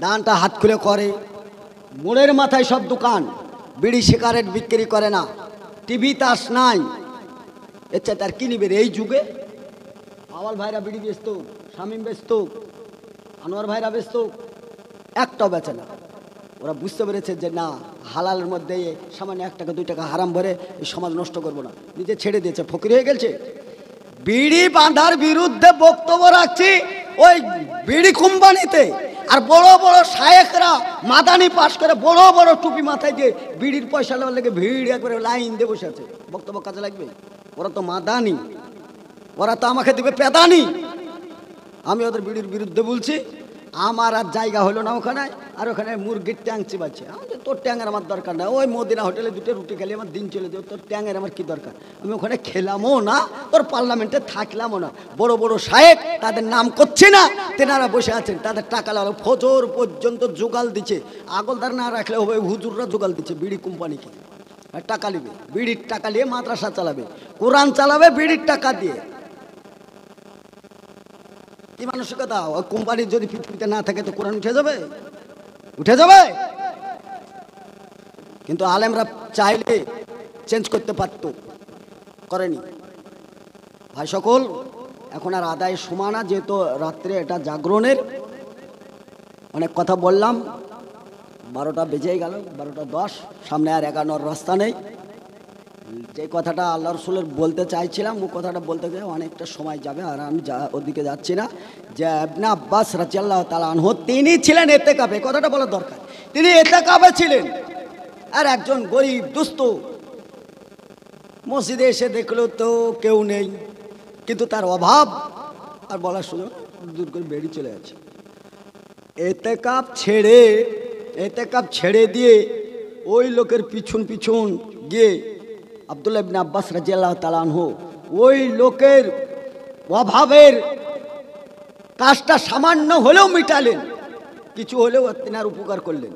দানটা হাত খুলে করে। মোড়ের মাথায় সব দোকান, বিড়ি সিগারেট বিক্রি করে না, টিভি তাস নাই, আচ্ছা তার কি নিবে এই যুগে? আওয়াল ভাইরা বিড়ি বেচত, শামীম বেচত, আনোয়ার ভাইরা বেচত, একটাও বেচে না। ওরা বুঝতে পেরেছে যে না, হালালের মধ্যে সামান্য 1 টাকা 2 টাকা হারাম ভরে এই সমাজ নষ্ট করবো না, নিজে ছেড়ে দিয়েছে, ফকির হয়ে গেছে। বিড়ি বাঁধার বিরুদ্ধে বক্তব্য রাখছি ওই বিড়ি কোম্পানিতে, আর বড় বড় শায়েখরা মাদানি পাশ করে বড় বড় টুপি মাথায় দিয়ে বিড়ির পয়সা নেওয়ার লেগে ভিড় একবারে লাইন দিয়ে বসে আছে, বক্তব্য কাজে লাগবে? ওরা তো মাদানি, ওরা তো আমাকে দেবে পেদানি। আমি ওদের বিড়ির বিরুদ্ধে বলছি, আমার আর জায়গা হলো না ওখানে, আর ওখানে মুরগির ট্যাং চিবাচ্ছে। তোর ট্যাঙের আমার দরকার না, ওই মদিনা হোটেলে 2টা রুটি খেলে আমার দিন চলে যাবে, তোর ট্যাঙের আমার কি দরকার? আমি ওখানে খেলামও না, তোর পার্লামেন্টে থাকলামও না। বড় বড় শায়েখ, তাদের নাম করছে না, তেনারা বসে আছেন, তাদের টাকা লাগলো, ফজর পর্যন্ত জোগাল দিচ্ছে। আগলদার না রাখলে হবে, হুজুররা জোগাল দিচ্ছে বিড়ি কোম্পানিকে, টাকা নেবে, বিড়ির টাকা নিয়ে মাদ্রাসা চালাবে, কোরআন চালাবে বিড়ির টাকা দিয়ে। কি মানসিকতা? ওই কোম্পানি যদি পৃথিবীতে না থাকে তো কোরআন উঠে যাবে? উঠে যাবে? কিন্তু আলেমরা চাইলে চেঞ্জ করতে পারত, করেনি। ভাই সকল, এখন আর আদায় সময় না, যেহেতু রাত্রে এটা জাগরণের, অনেক কথা বললাম, 12টা বেজেই গেল, 12টা 10, সামনে আর 11 রাস্তা নেই। যে কথাটা আল্লাহ রসুলের বলতে চাইছিলাম, ও কথাটা বলতে গেলে অনেকটা সময় যাবে, আর আমি ওদিকে যাচ্ছি না। যে ইবনে আব্বাস রাদিয়াল্লাহু তাআলা আনহু, তিনি ছিলেন ইতিকাফে, কথাটা বলার দরকার। তিনি ইতিকাফে ছিলেন, আর একজন গরিব দুস্থ মসজিদে এসে দেখলো তো কেউ নেই, কিন্তু তার অভাব আর বলার সুযোগ, দূর করে বেরিয়ে চলে যাচ্ছে। ইতিকাফ ছেড়ে দিয়ে ওই লোকের পিছন পিছন গিয়ে আব্দুল্লাহ ইবনে আব্বাস রাদিয়াল্লাহু তাআলা আনহু ওই লোকের অভাবের কাজটা সামান্য হলেও মিটালেন, কিছু হলেও তেনার উপকার করলেন।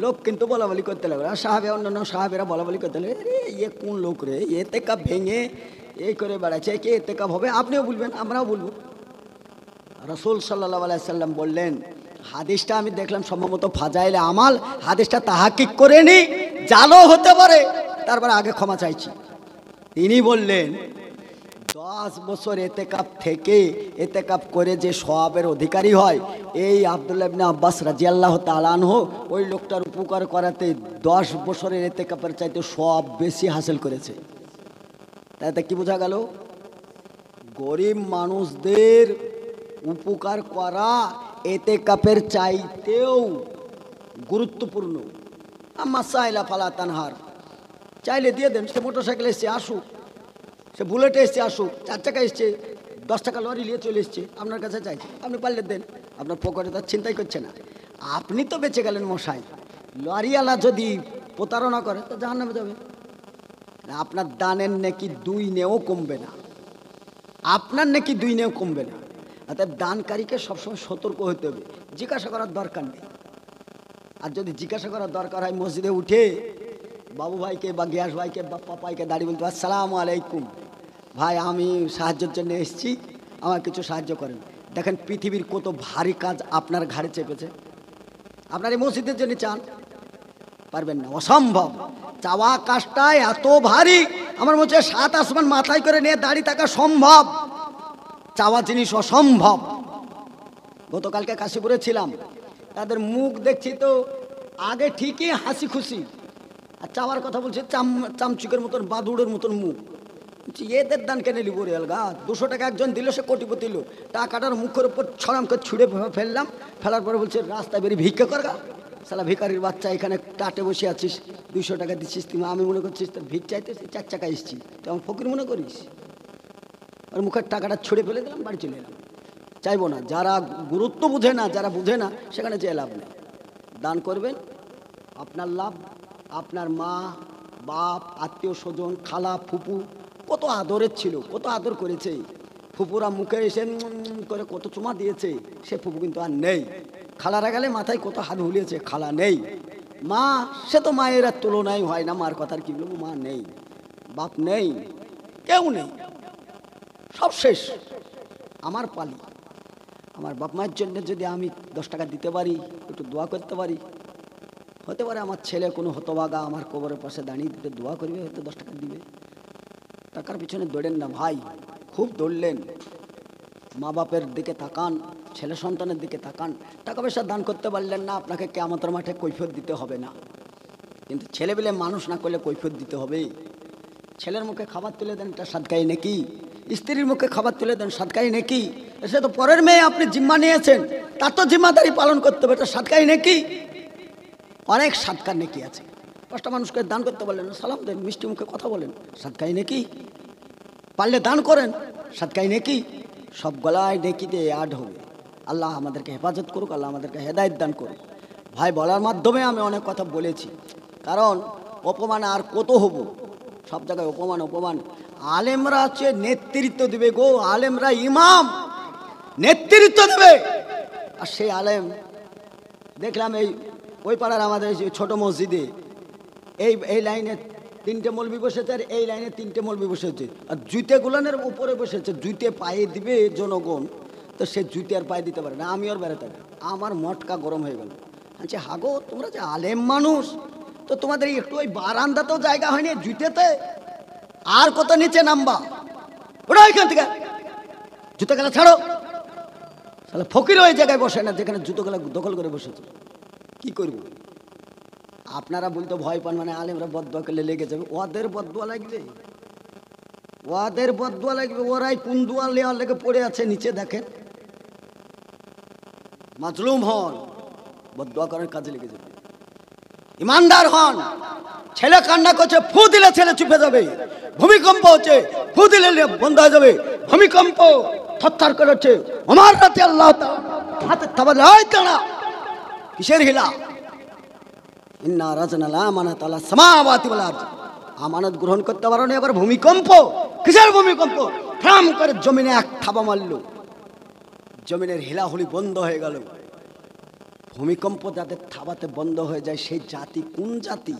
লোক কিন্তু বলাবলি করতে লাগলো, আর সাহাবে, অন্যান্য সাহাবেরা বলাবলি করতে লাগলো, রে ইয়ে কোন লোক রে, ইতিকাফ ভেঙে এই করে বেড়াচ্ছে, কে ইতিকাফ হবে? আপনিও বলবেন, আমরাও বলবো। রাসূল সাল্লাল্লাহু আলাইহি সাল্লাম বললেন, হাদিসটা আমি দেখলাম সম্ভবত ফাজাইলে আমাল, হাদিসটা তাহাক্কিক করে নি, জালও হতে পারে, তারপর আগে ক্ষমা চাইছি। তিনি বললেন 10 বছর ইতিকাফ থেকে ইতিকাফ করে যে সওয়াবের অধিকারী হয়, এই আব্দুল্লাহ ইবনে আব্বাস রাদিয়াল্লাহু তাআলা আনহু ওই লোকটার উপকার করাতে 10 বছরের ইতিকাফের চাইতে সওয়াব বেশি হাসিল করেছে। তাতে কি বোঝা গেল? গরিব মানুষদের উপকার করা ইতিকাফের চাইতেও গুরুত্বপূর্ণ। আম্মা সাইলা ফালা তানহার, চাইলে দিয়ে দেন। সে মোটরসাইকেল এসছে আসুক, সে বুলেটে এসছে আসুক, 4 চাকা এসছে, 10 টাকা লরি নিয়ে চলে এসছে, আপনার কাছে চাইছে, আপনি পারলে দেন, আপনার পকেটে তার চিন্তাই করছে না। আপনি তো বেঁচে গেলেন মশাই, লরিওয়ালা যদি প্রতারণা করে তো জাহান্নামে যাবে। আপনার দানের নাকি 2 নেও কমবে না, আপনার নাকি 2 নেও কমবে না। অর্থাৎ দানকারীকে সবসময় সতর্ক হতে হবে, জিজ্ঞাসা করার দরকার নেই। আর যদি জিজ্ঞাসা করার দরকার হয়, মসজিদে উঠে বাবু ভাইকে বা গ্যাস ভাইকে বা পাপাইকে দাঁড়িয়ে বলতে, আসসালামু আলাইকুম ভাই, আমি সাহায্যের জন্য এসেছি, আমার কিছু সাহায্য করেন। দেখেন পৃথিবীর কত ভারী কাজ আপনার ঘাড়ে চেপেছে, আপনার এই মসজিদের জন্য চান, পারবেন না, অসম্ভব। চাওয়া কাজটা এত ভারী, আমার মনে হচ্ছে 7 আসমান মাথায় করে নিয়ে দাঁড়িয়ে থাকা সম্ভব, চাওয়া জিনিস অসম্ভব। গতকালকে কাশীপুরে ছিলাম, তাদের মুখ দেখছি তো আগে ঠিকই হাসি খুশি, আর চাওয়ার কথা বলছে চামচুকের মতন, বাদুড়ের মতন মুখ। এদের দান কেন নিব রে আলগা? 200 টাকা একজন দিল, সে কোটিপতি দিল, টাকাটার মুখের উপর ছড়াম করে ছুঁড়ে ফেললাম, ফেলার পরে বলছে রাস্তায় বেরিয়ে ভিক্ষা করগা, সালা ভিখারির বাচ্চা, এখানে টাটে বসে আছিস, 200 টাকা দিচ্ছিস তুমি, আমি মনে করছিস তোর ভিক চাইতে 4 চাকা এসছি, তুই আমার ফকির মনে করিস? আর মুখের টাকাটা ছুঁড়ে ফেলে দিলাম, বাড়ি চলে এলাম। চাইবো না, যারা গুরুত্ব বুঝে না, যারা বুঝে না, সেখানে যেয়ে লাভ নেই। দান করবেন, আপনার লাভ, আপনার মা বাপ আত্মীয় স্বজন খালা ফুপু কত আদরের ছিল, কত আদর করেছে, ফুপুরা মুখে এসে করে কত চুমা দিয়েছে, সে ফুপু কিন্তু আর নেই। খালারা গেলে মাথায় কত হাত ভুলিয়েছে, খালা নেই। মা, সে তো মায়ের আর তুলনাই হয় না, মার কথার কি বলবো, মা নেই, বাপ নেই, কেউ নেই, সব শেষ। আমার পালি, আমার বাপ মায়ের জন্য যদি আমি 10 টাকা দিতে পারি, একটু দোয়া করতে পারি, হতে পারে আমার ছেলে কোনো হতভাগা আমার কবরের পাশে দাঁড়িয়ে দিতে দোয়া করবে, হয়তো 10 টাকা দিবে। টাকার পিছনে দৌড়েন না ভাই, খুব দৌড়লেন। মা বাপের দিকে তাকান, ছেলে সন্তানের দিকে তাকান। টাকা পয়সা দান করতে পারলেন না, আপনাকে কিয়ামতের মাঠে কৈফিয়ত দিতে হবে না, কিন্তু ছেলেবেলে মানুষ না করলে কৈফিয়ত দিতে হবে। ছেলের মুখে খাবার তুলে দেন, এটা সাদকাই নেকি। স্ত্রীর মুখে খাবার তুলে দেন, সাদকাই নেকি। সে তো পরের মেয়ে, আপনি জিম্মা নিয়েছেন, তার তো জিম্মাদারি পালন করতে হবে, এটা সাদকাই নেকি। অনেক সাদকার নেকি আছে। 5টা মানুষকে দান করতে পারলেন, সালাম দেন, মিষ্টি মুখে কথা বলেন, সাদকাই নেকি। পারলে দান করেন, সাদকাই নেকি। সব গলায় নেকিতে অ্যাড হবে। আল্লাহ আমাদেরকে হেফাজত করুক, আল্লাহ আমাদেরকে হেদায়েত দান করুক। ভাই, বলার মাধ্যমে আমি অনেক কথা বলেছি, কারণ অপমান আর কত হব, সব জায়গায় অপমান অপমান। আলেমরা হচ্ছে নেতৃত্ব দেবে গো, আলেমরা ইমাম নেতৃত্ব দেবে। আর সেই আলেম দেখলাম এই ওই পাড়ার আমাদের ছোট মসজিদে এই লাইনে 3টে মৌলবি বসেছে, আর এই লাইনে 3টে মৌলবি বসেছে, আর জুতে গুলানের উপরে বসেছে। জুতে পায়ে দিবে জনগণ, তো সে জুতে আর পায়ে দিতে পারে না। আমি ওর বেড়াতে, আমার মটকা গরম হয়ে গেল। আচ্ছা হাগো, তোমরা যে আলেম মানুষ, তো তোমাদের একটু ওই বারান্দাতেও জায়গা হয়নি জুতেতে, আর কত নিচে নামবা? ওটা ওইখান থেকে জুতো গেলা ছাড়ো। তাহলে ফকির ওই জায়গায় বসে না যেখানে জুতো গেলা দখল করে বসেছে। কি করব? আপনারা বলতে ভয় পান, মানে আলেমরা বদদোয়া করলে লেগে যাবে। ওদের বদদোয়া লাগবে, ওদের বদদোয়া লাগবে। ওরাই কোন দোয়া লেওয়ার লেগে পড়ে আছে নিচে, দেখেন। মাজলুম হন, বদদোয়া করার কাজে লেগে যাবে। ইমানদার হন, ছেলে কান্না করছে, ফু দিলে ছেলে চুপে যাবে। ভূমিকম্প হচ্ছে, ফু দিলে বন্ধ হয়ে যাবে। ভূমিকম্প থরথর করে হচ্ছে, আমার রাতে আল্লাহ হাতে থাবা দাঁড়া, কিসের হিলা? ইন্না রাজনা আমানাত আলা সামাওয়াতি ওয়াল আরদ, আমানত গ্রহণ করতে পারো না, এবার ভূমিকম্প। কিসের ভূমিকম্প? ফ্রাম করে জমিনে এক থাবা মারল, জমিনের হিলাহুলি বন্ধ হয়ে গেল। ভূমিকম্প যাদের থাবাতে বন্ধ হয়ে যায়, সেই জাতি কোন জাতি?